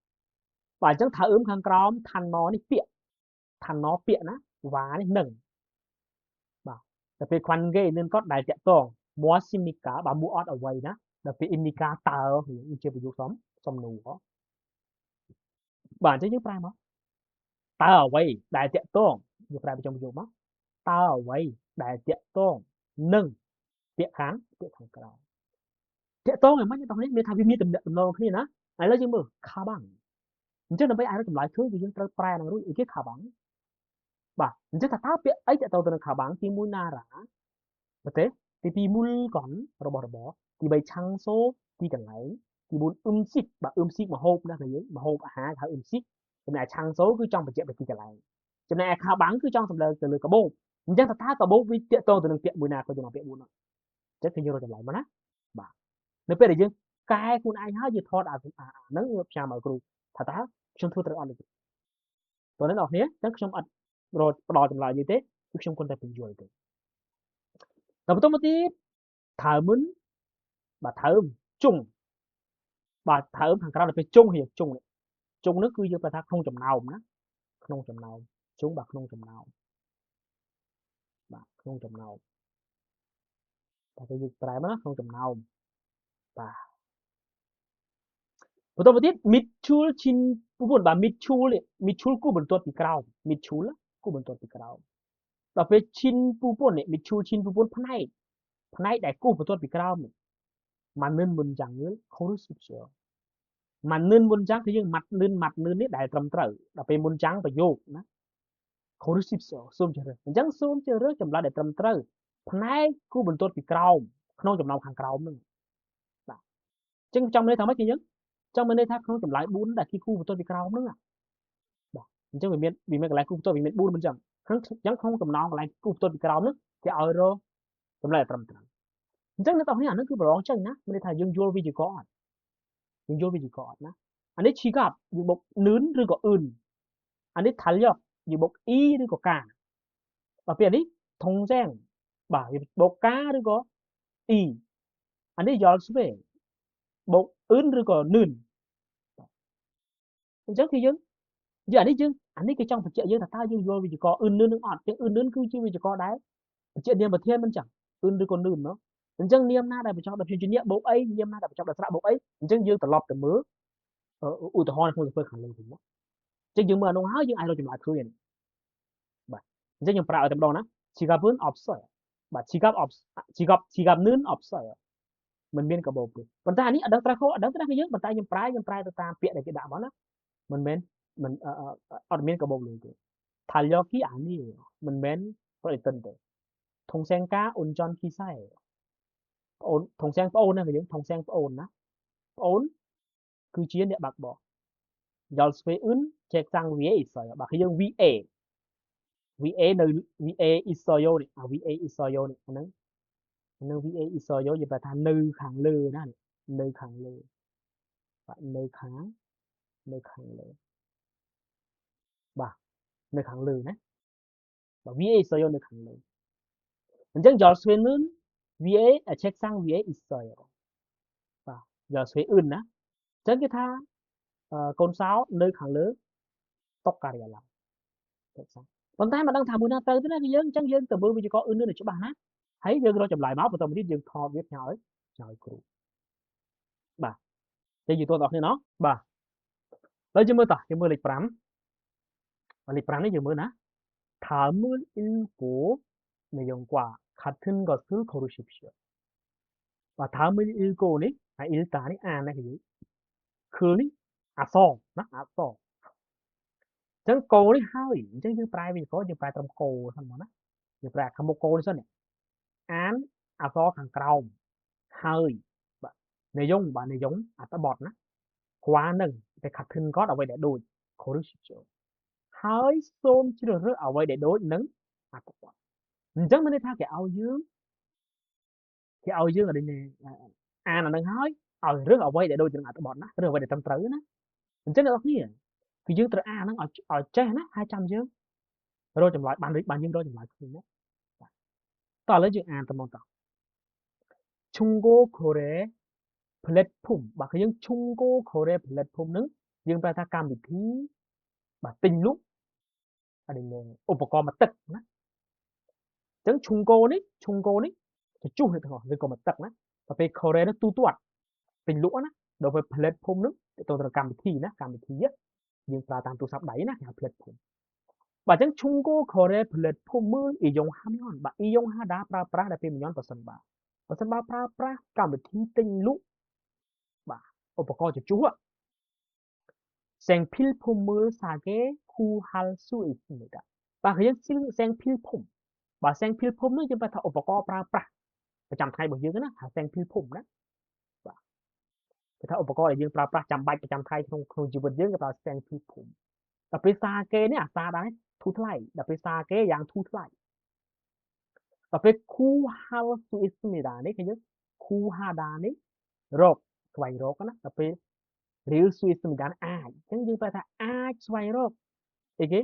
ป่านจังถ้าข้างกรอมทันนอนี่เปียทันนอเปียนะหวานี่หนึ่งบ่าแต่เป็นควันเกยนึงก็ได้เตะต้องมัวซิมิกาบ่ามูออดเอาไว้นะแต่เป็นอิมิกาเตอร์หรืออินเจไปยุซ้อมหนูบ่านจะยึดปลายมั้งเตอร์ไว้ได้เตะต้องยึดปลายไปจงประโยคมั้งเตอร์ไว้ได้เตะต้องหนึ่งเปียขังกรอมเตะต้องอย่างมันตอนนี้มีทำวิมีตำนองขึ้นนะไอ้แล้วจึงมือคาบังchứ nó bây ai nó chụp lại thứ gì chúng ta prai nó rồi cái khả bằng bà chứ ta tao biết ấy tao từ khả bằng thì muốn na rã thế thì muốn còn rồi bỏ thì bây chăng số thì cần lấy thì muốn xích mà hộp ra thì mà hộp hả thả xích thì này chăng số cứ trong phải chuyện thì cần lấy cho nên khả bằng cứ trong từ lời cả bông chứ ta tao cả bông vì tiện tao từ tiện buổi nào coi cho nó tiện buồn nó chứ thì như rồi chụp lại mà nè bà nếu bây giờ cáiคุณai há gì thọt nắng ngập trà mà kêu thật ta trong thu trở đượcตัวนั้นออกเนี้ยนักชมอัดรอปลอจำลายยี่เต้ทุกชมคนแต่เป็นจวยเต้แต่พอต้องมาที่ถามึนบาถาจุ่งบาถาทางกลางเป็นจุ่งเหี่ยจุ่งเนี่ยจุ่งนั่นคือยังประทักขนมจำเนานะขนมจำเนาจุ่งบาขนมจำเนาขนมจำเนาแต่ไปยึดปลายมั้งขนมจำเนาบาพอต้องมาที่มิดชูลชินผู้บนบ่ามิดชูลกู้บนตัวปีกราวมิดชูลกู้บนตัวปีกราวต่อไปชินผู้บนเนี่ยมิดชูลชินผู้บนพนัยได้กู้บนตัวปีกราวมันเนินบนจังเนื้อเขารู้สึกเสียมันเนินบนจังคือยังมัดเนินนี่ได้ตรำเต๋อต่อไปบนจังประโยคนะเขารู้สึกเสียส้มเจริญจังส้มเจริญจำลายได้ตรำเต๋อพนัยกู้บนตัวปีกราวขนมจำเนาทางกราวนึงจังจำเลยทำไมกี่ยังtrong bên đây tháp không chậm lại bún đã khi khu của tôi bị cao nữa à trong vì mấy cái lại khu tôi bị miền bún bên trong chẳng không cầm non lại khu tôi bị cao nữa thì ở rồi chậm lại tầm chẳng nó tao thấy nó cứ bảo chân nhá bên đây thà dương vô vì chỉ có nhá anh ấy chỉ gặp những bột nướng rồi có anh ấy thải nhọc những bột y rồi có cả và phía đấy thông giang bảo bột cá rồi có y anh ấy giỏi số về bột rồi có nướng chắc khi dưng giờ anh ấy dưng anh ấy cái trong phải dưng là tao dưng vô vì chỉ có nướng ọt chứ nướng cứ chứ vì chỉ có đấy chuyện điên mà thiên bên chẳng rồi có nướng nó អញ្ចឹងនាមណាដែលបញ្ចប់ដោយព្យញ្ជនៈបូកអីនាមណាដែលបញ្ចប់ដោយស្រៈបូកអីអញ្ចឹងយើងត្រឡប់ទៅមើលឧទាហរណ៍ក្នុងសៀវភៅខាងលើវិញណាអញ្ចឹងយើងមើលអានោះហើយយើងអាចរកចម្លើយឃើញបាទអញ្ចឹងខ្ញុំប្រើឲ្យតែម្ដងណា Chigabun observe បាទ Chigab nun observe មិនមានកបោទេប៉ុន្តែអានេះអត់ដឹងត្រូវខុសអត់ដឹងត្រូវយើងប៉ុន្តែខ្ញុំប្រើទៅតាមពាក្យដែលគេដាក់មកណាមិនមែនមិនអត់មានកបោលើទេ Thalyoki ani មិនមែនប្រតិទិនទេធងសែងកាអ៊ុនចន់គីសែប្អូនធងសែងប្អូនណាយើងធងសែងប្អូនណាប្អូនគឺជាអ្នកបាក់បោយល់ស្វេអ៊ុនចែកសាំង VA អ៊ីសយបាទយើង VA នៅ VA អ៊ីសយនេះអា VA អ៊ីសយនេះហ្នឹងនៅ VA អ៊ីសយយើងប្រើថានៅខាងលើណានៅខាងលើបាទនៅខាងលើបាទនៅខាងលើណាបាទ VA អ៊ីសយនៅខាងលើអញ្ចឹងយល់ស្វេនឿន VA ឆែកសាំង VA អ៊ីសយបាទយល់ស្វេអ៊ុនណាអញ្ចឹងគេថាកូនសោនៅខាងលើតុកការិយាល័យតុកសាំងប៉ុន្តែមិនដឹងថាមួយណាទៅទេណាយើងអញ្ចឹងយើងទៅមើលវិជ្ជាករអ៊ុននៅច្បាស់ណាហើយយើងរកចម្លើយមកបន្តមកទៀតយើងថតវាផ្ញើឲ្យគ្រូបាទអញ្ចឹងយើងតតដល់គ្នាណោះបាទហើយយើងមើលតោះយើងមើលលេខ5លេខ5នេះយើងមើលណា다음을 읽고 내용과 같은 것을 고르십시오. 다음을 읽고នេះហើយ 일단 នេះអានណាគឺនេះអក្សរណាអក្សរអញ្ចឹងគោនេះហើយអញ្ចឹងយើងប្រែវិជ្ជាករយើងប្រែត្រឹមគោហ្នឹងមកណាយើងប្រែខាងមុខគោនេះសិននេះអានអក្សរខាងក្រោមហើយបាទនិយមបាទនិយមអត្ថបទណាគួរនឹងតែខាត់ធឹនគាត់អ្វីដែលដូច corruption ហើយសូមជ្រើសរើសអ្វីដែលដូចនឹងអត្ថបទអញ្ចឹងមានន័យថាគេឲ្យយើងឲ្យអានេះអានអានឹងហើយឲ្យរើសអ្វីដែលដូចនឹងអត្ថបទណារើសអ្វីដែលត្រឹមត្រូវណាអញ្ចឹងអ្នកនរគ្នាគឺយើងត្រូវអានហ្នឹងឲ្យចេះណាហើយចាំយើងរកចម្លើយបានយើងរកចម្លើយឃើញណាតោះឥឡូវយើងអានទៅមកតោះ Chunggo Kore platform បាទគឺយើង Chunggo Kore platform ហ្នឹងយើងប្រើថាកម្មវិធីបាទទិញលក់ឧបករណ៍មកទឹកណាអញ្ចឹង Chunggo នេះទៅជុះទៅទាំងអស់ឬក៏មកទឹកណាតែពេល Kore នោះទូទាត់ទិញលក់ណាដល់ពេល platform ហ្នឹងទៅកម្មវិធីណាកម្មវិធីយើងប្រើតាមទូរស័ព្ទដៃណាគេហៅ platform បាទអញ្ចឹង Chunggo Kore platform មើល Iyong Hamyon បាទ Iyong Hada ប្រើប្រាស់ដែលពេលមិនប្រសិនបើប្រើប្រាស់កម្មវិធីទិញលក់បាទឧបករណ៍ជជុះ생필품 사게 구할 수 있습니다. បាទយើង생필품 បាទ 생필품 នោះយើងប្រើថាឧបករណ៍ប្រើប្រាស់ប្រចាំថ្ងៃរបស់យើងណាហៅ 생필품 ណាបាទគេថាឧបករណ៍ដែលយើងប្រើប្រាស់ចាំបាច់ប្រចាំថ្ងៃក្នុងជីវិតយើងគេប្រើ 생필품 ដល់ពេលសាគេនេះអាសាដែរធូរថ្លៃដល់ពេលសាគេយ៉ាងធូរថ្លៃដល់ពេល 구할 수 있습니다 នេះគេយើង 구하다 នេះរកស្វែងរកណាដល់ពេលឬ Swiss សម្រាប់អាចអញ្ចឹងយើងប្រើថាអាចស្វែងរកអីគេ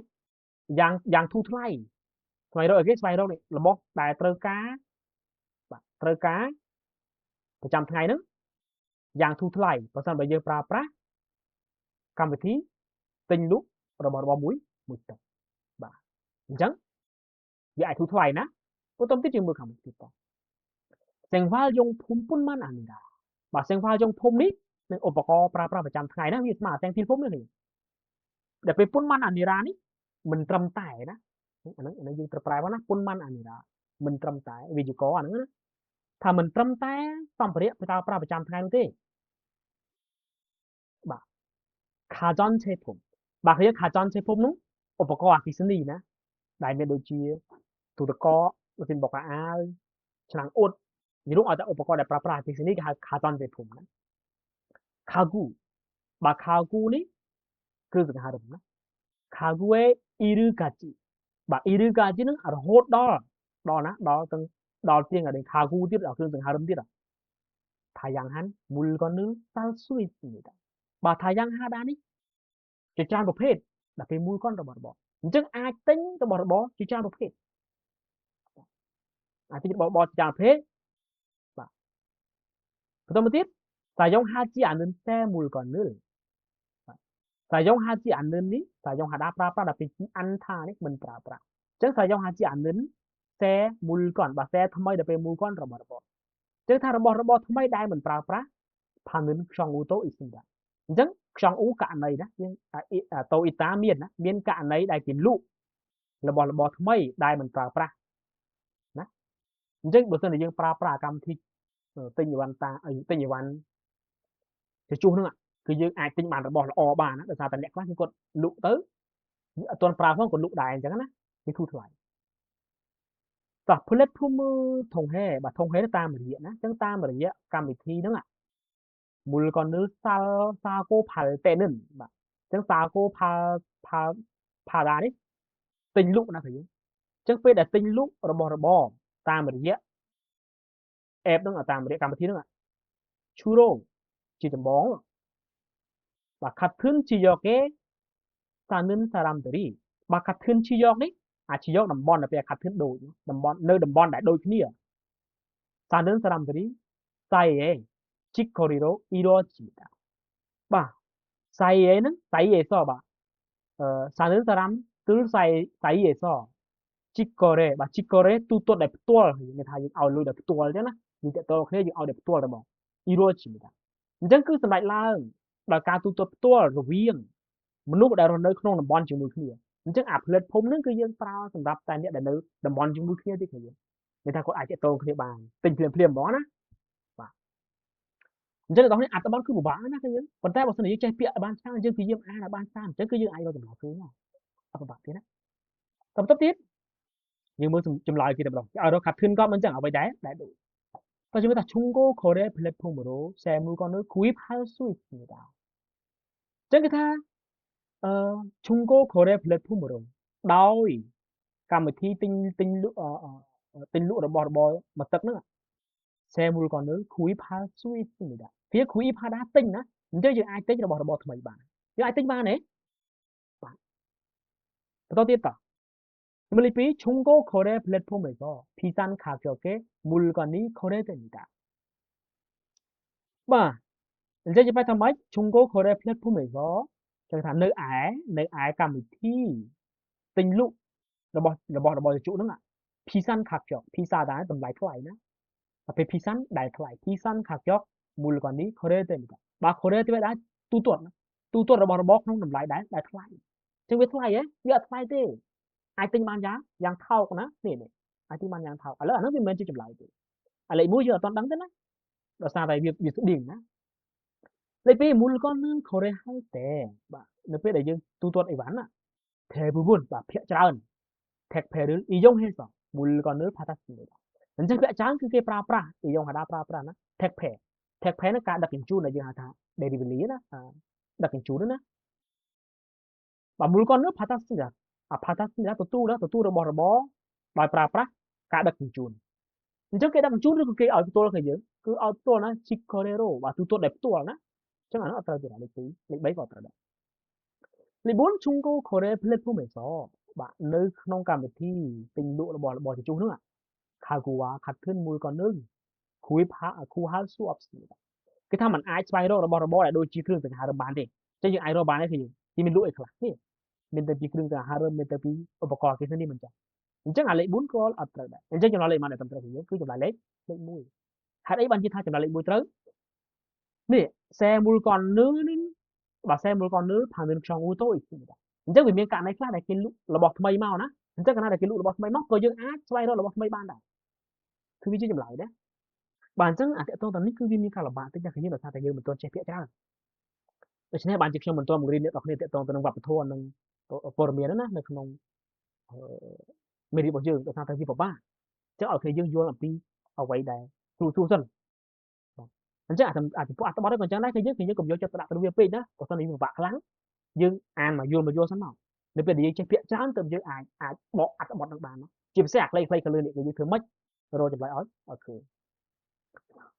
យ៉ាងធូរថ្លៃស្វែងរកអីគេស្វែងរករបស់ដែលត្រូវការបាទត្រូវការប្រចាំថ្ងៃហ្នឹងយ៉ាងធូរថ្លៃបើសិនបើយើងប្រើប្រាស់កម្មវិធីទិញលក់របស់មួយទឹកបាទអញ្ចឹងវាអាចធូរថ្លៃណាបន្តទៀតយើងមើលខាងមុខទៀតត생활용품뿐만 아니라បាទ 생활용품នេះនឹងឧបករណ៍ប្រើប្រាស់ប្រចាំថ្ងៃណាវាស្មើ 생필품 នេះដែលពេលពុនម៉ាន់អានីរ៉ានេះមិនត្រឹមតែណាអាហ្នឹងយើងត្រូវប្រែមកណាពុនម៉ាន់អានីរ៉ាមិនត្រឹមតែវិជ្ជាករអាហ្នឹងណាថាមិនត្រឹមតែសម្ភារៈប្រើប្រាស់ប្រចាំថ្ងៃនោះទេបាទ 가전 제품 បាទយើង 가전 제품 នោះឧបករណ៍អគ្គិសនីណាដែលមានដូចជាទូទឹកកកម៉ាស៊ីនបោកអាវឆ្នាំងអ៊ុតនិយាយឲ្យតែឧបករណ៍ដែលប្រើប្រាស់អគ្គិសនីគេហៅ 가전 제품 ណា가구បាទ 가구នេះគ្រឿងសង្ហារឹមណា 가구의 이르가지បាទ 이르가지នឹងរហូតដល់ណាដល់ជាងឲ្យ 가구 ទៀតដល់គ្រឿងសង្ហារឹមទៀត다양한 물건을 살 수 있습니다 បាទ 다양하다នេះជាច្រើនប្រភេទដល់ពេល물건របស់របរអញ្ចឹងអាចទិញរបស់របរជាច្រើនប្រភេទអាចទិញរបស់របរជាច្រើនប្រភេទបាទបន្តមកទៀត 사용하지 않는 새 물건을 사용하지 않는 니 사용하다 ប្រើប្រាស់ដល់ពេល않다នេះមិនប្រើប្រាស់អញ្ចឹង 사용하지 않는 새 물건 បាទ 새 ថ្មីដល់ពេល 물건 របស់របរ ចឹងថារបស់ថ្មីដែលមិនប្រើប្រាស់ផានិនខ្យងអូតូអ៊ីស្តាអញ្ចឹងខ្យងអូករណីណាយើងតូអ៊ីតាមានករណីដែលគេលក់របស់ថ្មីដែលមិនប្រើប្រាស់ណាអញ្ចឹងបើសិនជាយើងប្រើប្រាស់កម្មវិធីទិញអីវ៉ាន់ទិញអីវ៉ាន់ជជុះហ្នឹងគឺយើងអាចទិញបានរបស់ល្អបានណាដោយសារតែអ្នកខ្លះគាត់លក់ទៅអត់ទាន់ប្រើផងគាត់លក់ដែរអញ្ចឹងណាវាធូរថ្លៃតោះផលិតភូមិថងហេបាទថងហេតាមរយៈណាអញ្ចឹងតាមរយៈកម្មវិធីហ្នឹងមូលកនឺសាគោផលតេនិនបាទអញ្ចឹងសាគោផលដានេះទិញលក់ណាគឺយើងអញ្ចឹងពេលដែលទិញលក់របស់របរតាមរយៈ app ហ្នឹងតាមរយៈកម្មវិធីហ្នឹងឈូរងជាចម្បងបាទខាត់ធឿនជាយកគេសានិនសារ៉ាំតេរីបាទខាត់ធឿនជាយកនេះអាចជាយកតំបន់ដែលពេលខាត់ធឿនដូចតំបន់នៅតំបន់ដែលដូចគ្នាសានិនសារ៉ាំតេរីសៃអេជីកកូរីរ៉ូអ៊ីរ៉ូជីតាបាទសៃអេហ្នឹងសៃអេសបាទសានិនសារ៉ាំទិលសៃអេសជីកកូរ៉េបាទជីកកូរ៉េទូទាត់ដែលផ្ទាល់គេថាយើងឲ្យលុយដែលផ្ទាល់អញ្ចឹងណាយើងតតគ្នាយើងឲ្យដែលផ្ទាល់តែបងអ៊ីរ៉ូជីតាអញ្ចឹងគឺសម្ដេចឡើងដោយការទូទាត់ផ្ទាល់រវាងមនុស្សដែលរស់នៅក្នុងតំបន់ជាមួយគ្នាអញ្ចឹងអាផលិតភូមិហ្នឹងគឺយើងប្រើសម្រាប់តែអ្នកដែលនៅតំបន់ជាមួយគ្នាទេគ្នាមានថាគាត់អាចតតគ្នាបានទិញភ្លាមហ្មងណាបាទអញ្ចឹងដល់នេះអត្ថបទគឺពិបាកណាគឺយើងប៉ុន្តែបើសិនជាយើងចេះពាក្យឲ្យបានច្រើនយើងព្យាយាមអានឲ្យបានច្រើនអញ្ចឹងគឺយើងអាចរកចម្លើយឃើញណាអត់ពិបាកទេណាបន្ទាប់ទៀតយើងមើលចម្លើយគេតែម្ដងឲ្យរកខាត់ធឿនក៏មិនអញ្ចឹងអ្វីដែរដូចតែយើងមើលថាឈុងគោខូរ៉េផលិតភូមិរ៉ូសែមូក៏នៅគួយផាល់ស៊ុយនេះដែរអញ្ចឹងគេថាឈុងគោខូរ៉េផលិតភូមិរ៉ូដោយកម្មវិធីទិញលក់របស់របរមកទឹកហ្នឹងសែមូក៏នៅគួយផាល់ស៊ុយនេះដែរវាគួយផាដាទិញណាអញ្ចឹងយើងអាចទិញរបស់ថ្មីបានយើងអាចទិញបានទេបាទបន្តទៀតតជំរាបពីឈុងគោខូរ៉េផលិតភូមិក៏ភីសានខាកគេមូលកនីខូរ៉េទៅនេះដែរបាទអញ្ចឹងយើងបែរថាម៉េចឈុងគោខូរ៉េផលិតភូមិក៏ចឹងថានៅឯកម្មវិធីទិញលក់របស់ជជុហ្នឹងភីសានខាកភីសាដែរតម្លៃថ្លៃណាតែពេលភីសានដែលថ្លៃភីសានខាកមូលកនីខូរ៉េទៅនេះបាទខូរ៉េទៅដែរទូទាត់របស់ក្នុងតម្លៃដែរថ្លៃអញ្ចឹងវាថ្លៃហ៎វាអត់ថ្លៃទេអាចទិញបានយ៉ាងថោកណានេះអាចទិញបានយ៉ាងថោកឥឡូវអានោះវាមិនមែនជាចម្លើយទេលេខ1យើងអត់ទាន់ដឹងទេណាដោយសារតែវាស្តៀងណាលេខ2មូលកនខូរ៉េហៅតែបាទនៅពេលដែលយើងទូទាត់អីវ៉ាន់ណាថេបួនបាទភាគច្រើនថេកផេរិលអ៊ីយ៉ុងហេសមូលកនផាតាស៊ីអញ្ចឹងភាគច្រើនគឺគេប្រើប្រាស់អ៊ីយ៉ុងហាដាប្រើប្រាស់ណាថេកផេហ្នឹងការដឹកជញ្ជូនដែលយើងហៅថា delivery ណាដឹកជញ្ជូនណាបាទមូលកនផាតាស៊ីផាតាស៊ីទទួលរបស់របរដោយប្រើប្រាស់ការដឹកជញ្ជូនអញ្ចឹងគេដឹកជញ្ជូនឬក៏គេឲ្យផ្ទាល់គេយើងគឺឲ្យផ្ទាល់ណាជីកកូរ៉េរ៉ូបាទទទួលដែលផ្ទាល់ណាអញ្ចឹងអានោះអត់ត្រូវទេលេខ2លេខ3ក៏ត្រូវដែរលេខ4ឈុងគោខូរ៉េផលិតភូមិសបាទនៅក្នុងកម្មវិធីទិញលក់របស់ជជុះហ្នឹងខៅគូវ៉ាខាត់ធឿនមួយក៏នឹងគួយផាគូហៅស៊ូអបស្គេថាมันអាចស្វែងរករបស់របរដែលដូចជាគ្រឿងសង្ហារឹមបានទេអញ្ចឹងយើងអាចរកបានទេគឺយើងមានលក់អីខ្លះទេមានតែពីគ្រឿងសង្ហារឹមមានតែពីឧបករណ៍គេនេះមិនចឹងអញ្ចឹងអាលេខ4ក៏អត់ត្រូវដែរអញ្ចឹងចម្លើយលេខបានតែត្រឹមត្រូវគឺចម្លើយលេខ1ហេតុអីបានជាថាចម្លើយលេខ1ត្រូវនេះសែមូលកននឺនេះបាទសែមូលកននឺផានឿនខ្យងអូតូអញ្ចឹងវាមានករណីខ្លះដែលគេលក់របស់ថ្មីមកណាអញ្ចឹងកាលណាដែលគេលក់របស់ថ្មីមកក៏យើងអាចស្វែងរករបស់ថ្មីបានដែរគឺវាជាចម្លើយដែរបាទអញ្ចឹងអាតកតងតនេះគឺវាមានការលំបាកតិចណាស់គឺយើងដោយសារតែយើងមិនទាន់ចេះពាក្យច្រើនដូច្នេះបានជាខ្ញុំមិនទាន់បង្រៀនអ្នកនរគ្នាតកតងទៅនឹងវប្បធម៌និងព័ត៌មានណានៅក្នុងមេរៀនរបស់យើងដោយសារតែវាពិបាកអញ្ចឹងឲ្យគ្នាយើងយល់អំពីអ្វីដែលគ្រូសិនអញ្ចឹងអាចំពោះអត្ថបទនេះក៏អញ្ចឹងដែរគឺយើងកុំយកចិត្តដាក់ទៅវាពេកណាបើសិនជាវាពិបាកខ្លាំងយើងអានមកយល់សិនមកនៅពេលដែលយើងចេះពាក្យច្រើនទៅយើងអាចបកអត្ថបទនឹងបានជាពិសេសអាខ្លីៗក៏លឿននេះយើងធ្វើម៉េចរកចម្លើយឲ្យឃើញ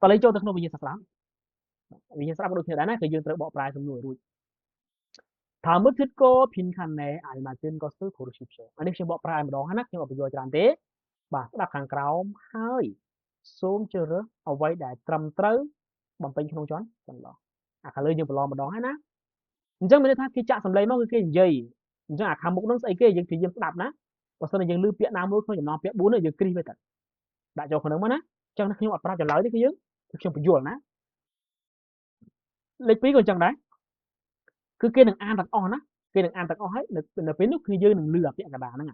តលេងចូលទៅក្នុងវិញ្ញាណស្ដាប់ក៏ដូចគ្នាដែរណាគឺយើងត្រូវបកប្រែសំណួររួច다음은 듣고 빈칸에 알맞은 것을 고르십시오. អានេះខ្ញុំបកប្រែម្ដងណាខ្ញុំអត់បញ្យល់ច្រើនទេបាទស្ដាប់ខាងក្រោមហើយសូមជ្រើសរើសអ្វីដែលត្រឹមត្រូវបំពេញក្នុងចន្លោះអាខាងលើយើងប្រឡងម្ដងហើយណាអញ្ចឹងមានន័យថាគេចាក់សម្លេងមកគឺគេនិយាយអញ្ចឹងអាខាងមុខហ្នឹងស្អីគេយើងស្ដាប់ណាបើសិនជាយើងឮពាក្យណាមួយក្នុងចំណោមពាក្យ4នេះយើងគ្រីសវាទៅដាក់ចូលក្នុងមកណា ចឹងខ្ញុំអត់ប្រាប់ចម្លើយទេគឺយើងខ្ញុំបញ្យល់ណាលេខ2ក៏អញ្ចឹងដែរគឺគេនឹងអានទាំងអស់ណាគេនឹងអានទាំងអស់ហើយនៅពេលនោះគឺយើងនឹងលឺអាពាក្យកណ្ដាលហ្នឹង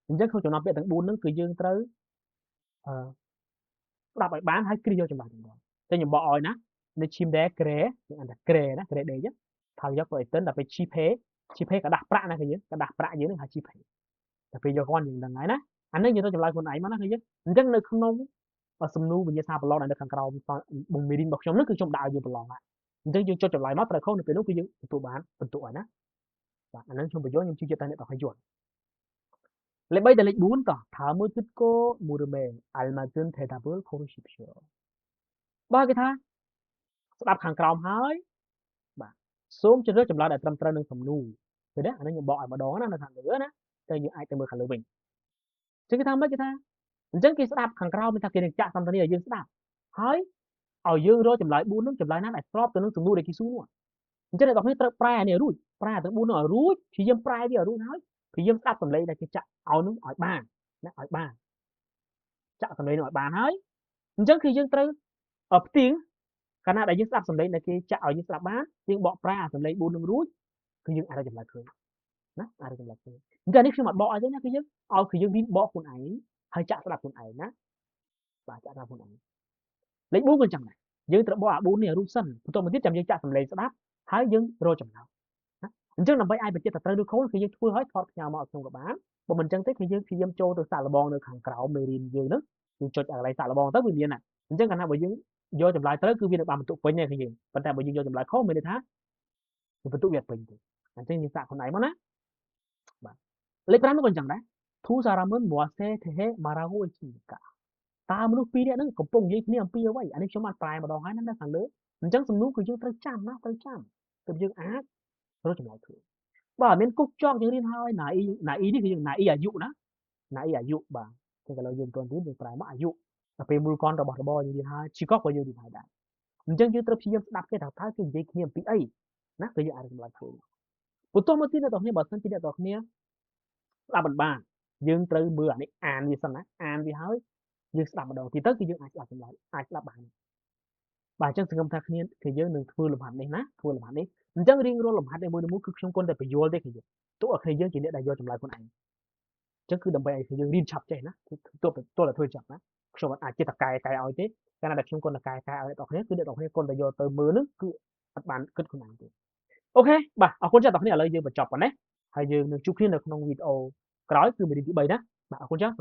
អញ្ចឹងក្នុងចំណោមពាក្យទាំង4ហ្នឹងគឺយើងត្រូវអឺស្ដាប់ឲ្យបានហើយគ្រាយកចម្លើយទាំង4តែខ្ញុំបកឲ្យណានៅឈីមដែរក្រែយើងអានថាក្រែណាក្រែដេកថៅយកទៅអីទិនដល់ពេលឈីផេកដាស់ប្រាក់ណាគឺយើងកដាស់ប្រាក់យើងហ្នឹងហៅឈីផេដល់ពេលយកគាត់យើងដឹងហើយណាអានេះយើងទៅចម្លើយខ្លួនឯងមកណាគឺយើងអញ្ចឹងនៅក្នុងសំណួរវិញ្ញាសាប្រឡងដែលនៅខាងក្រោមបងមេរៀនរបស់ខ្ញុំហ្នឹងគឺខ្ញុំដាក់ឲ្យយើងប្រឡងហើយអញ្ចឹងយើងចុចចម្លើយមកត្រូវខុសនៅពេលនោះគឺយើងទទួលបានបន្ទុកហើយណាបាទអាហ្នឹងខ្ញុំបញ្យល់ខ្ញុំជឿជាក់ថាអ្នកទាំងអស់យល់លេខ3ដល់លេខ4តោះ다음을 듣고 물음에 알맞은 대답을 고르십시오 បើគេថាស្ដាប់ខាងក្រោមហើយបាទសូមជ្រើសរើសចម្លើយដែលត្រឹមត្រូវនឹងសំណួរឃើញទេអានេះខ្ញុំបកឲ្យម្ដងណានៅខាងលើណាតែយើងអាចទៅមើលខាងលើវិញចឹងគេថាម៉េចគេថាអញ្ចឹងគេស្ដាប់ខាងក្រោមថាគេនឹងចាក់សន្ទនាឲ្យយើងស្ដាប់ហើយឲ្យយើងរកចម្លើយ4នោះចម្លើយណាដែលស្របទៅនឹងសំណួរដែលគេសួរនោះអញ្ចឹងអ្នកនរគ្នាត្រូវប្រែអានេះរួចប្រែទាំង4នោះឲ្យរួចព្យាយាមប្រែវាឲ្យរួចហើយព្យាយាមស្ដាប់សំឡេងដែលគេចាក់ឲ្យនោះឲ្យបានណាឲ្យបានចាក់សំឡេងនោះឲ្យបានហើយអញ្ចឹងគឺយើងត្រូវផ្ទៀងកាលណាដែលយើងស្ដាប់សំឡេងដែលគេចាក់ឲ្យយើងស្ដាប់បានយើងបកប្រែអាសំឡេង4នឹងរួចគឺយើងអាចរកចម្លើយឃើញណាអាចរកចម្លើយឃើញអញ្ចឹងនេះខ្ញុំអត់បកឲ្យទេណាគឺយើងឲ្យគឺយើងរៀនបកខ្លួនឯងហើយចាក់ស្ដាប់ខ្លួនឯងណាបាទចាក់ស្ដាប់ខ្លួនឯងលេខ4ក៏អញ្ចឹងដែរយើងត្រូវបកអា4នេះឲ្យរួចសិនបន្ទាប់មកទៀតចាំយើងចាក់សំឡេងស្ដាប់ហើយយើងរកចម្លើយណាអញ្ចឹងដើម្បីឲ្យបញ្ជាក់ថាត្រូវឬខុសគឺយើងធ្វើឲ្យថតផ្ញើមកឲ្យខ្ញុំក៏បានបើមិនអញ្ចឹងទេគឺយើងព្យាយាមចូលទៅសាកល្បងនៅខាងក្រោមមេរៀនយើងហ្នឹងយើងចុចអាកន្លែងសាកល្បងទៅវាមានណាអញ្ចឹងកាលណាបើយើងយកចម្លើយត្រូវគឺវានឹងបានបន្ទុកពេញទេគឺយើងប៉ុន្តែបើយើងយកចម្លើយខុសមានន័យថាបន្ទុកវាអត់ពេញទេអញ្ចឹងយើងសាកខ្លួនឯងមកណាបាទលេខ5នោះក៏អញ្ចឹងដែរធូសារ៉ាមិនមួសេទេហេម៉ារ៉ាហូអេជីកាតើមនុស្សពីរនាក់ហ្នឹងកំពុងនិយាយគ្នាអំពីអ្វីអានេះខ្ញុំបានប្រែម្ដងហើយណានៅខាងលើអញ្ចឹងសំណួរគឺយើងត្រូវចាំណាត្រូវចាំទើបយើងអាចរកចម្លើយឃើញបាទមានគុកចង់យើងរៀនហើយណាអ៊ីនេះគឺយើងណាអ៊ីអាយុណាណាអ៊ីអាយុបាទតែឥឡូវយើងទាន់ទៀតយើងប្រែមកអាយុដល់ពេលមូលកនរបស់របរយើងរៀនហើយជីកក៏យើងរៀនហើយដែរអញ្ចឹងយើងត្រូវព្យាយាមស្ដាប់គេថាតើគេនិយាយគ្នាអំពីអីណាគឺយើងអាចចម្លើយឃើញបន្ទាប់មកទៀតអ្នកនរគ្នាបើសិនជាអ្នកនរគ្នាស្ដាប់មិនបានយើងត្រូវមើលអានេះអានវាសិនណាអានវាហើយយើងស្ដាប់ម្ដងទៀតទៅគឺយើងអាចស្ដាប់ចម្លើយអាចស្ដាប់បានបាទអញ្ចឹងសង្ឃឹមថាគ្នាគឺយើងនឹងធ្វើលំហាត់នេះណាធ្វើលំហាត់នេះអញ្ចឹងរៀងរាល់លំហាត់នេះមួយៗគឺខ្ញុំគន់តែបញ្យល់ទេគឺយើងទោះឲ្យគ្នាយើងជាអ្នកដែលយកចម្លើយខ្លួនឯងអញ្ចឹងគឺដើម្បីឲ្យយើងរៀនឆាប់ចេះណាទោះតែធ្វើចប់ណាខ្ញុំអាចចិត្តតកែឲ្យទេកាលណាដែលខ្ញុំគន់តកែឲ្យអ្នកនរគ្នាគឺអ្នកនរគ្នាគន់តែយកទៅមើលនឹងគឺអត់បានគិតខ្លួនឯងទេអូខេបាទអរគុណចាស់អ្នកនរគ្នាឥឡូវយើងបញ្ចប់ប៉ុណ្ណេះហើយយើងនឹងជួបគ្នានៅក្នុងវីដេអូក្រោយគឺមេរៀនទី3ណាបាទអរគុណចាស់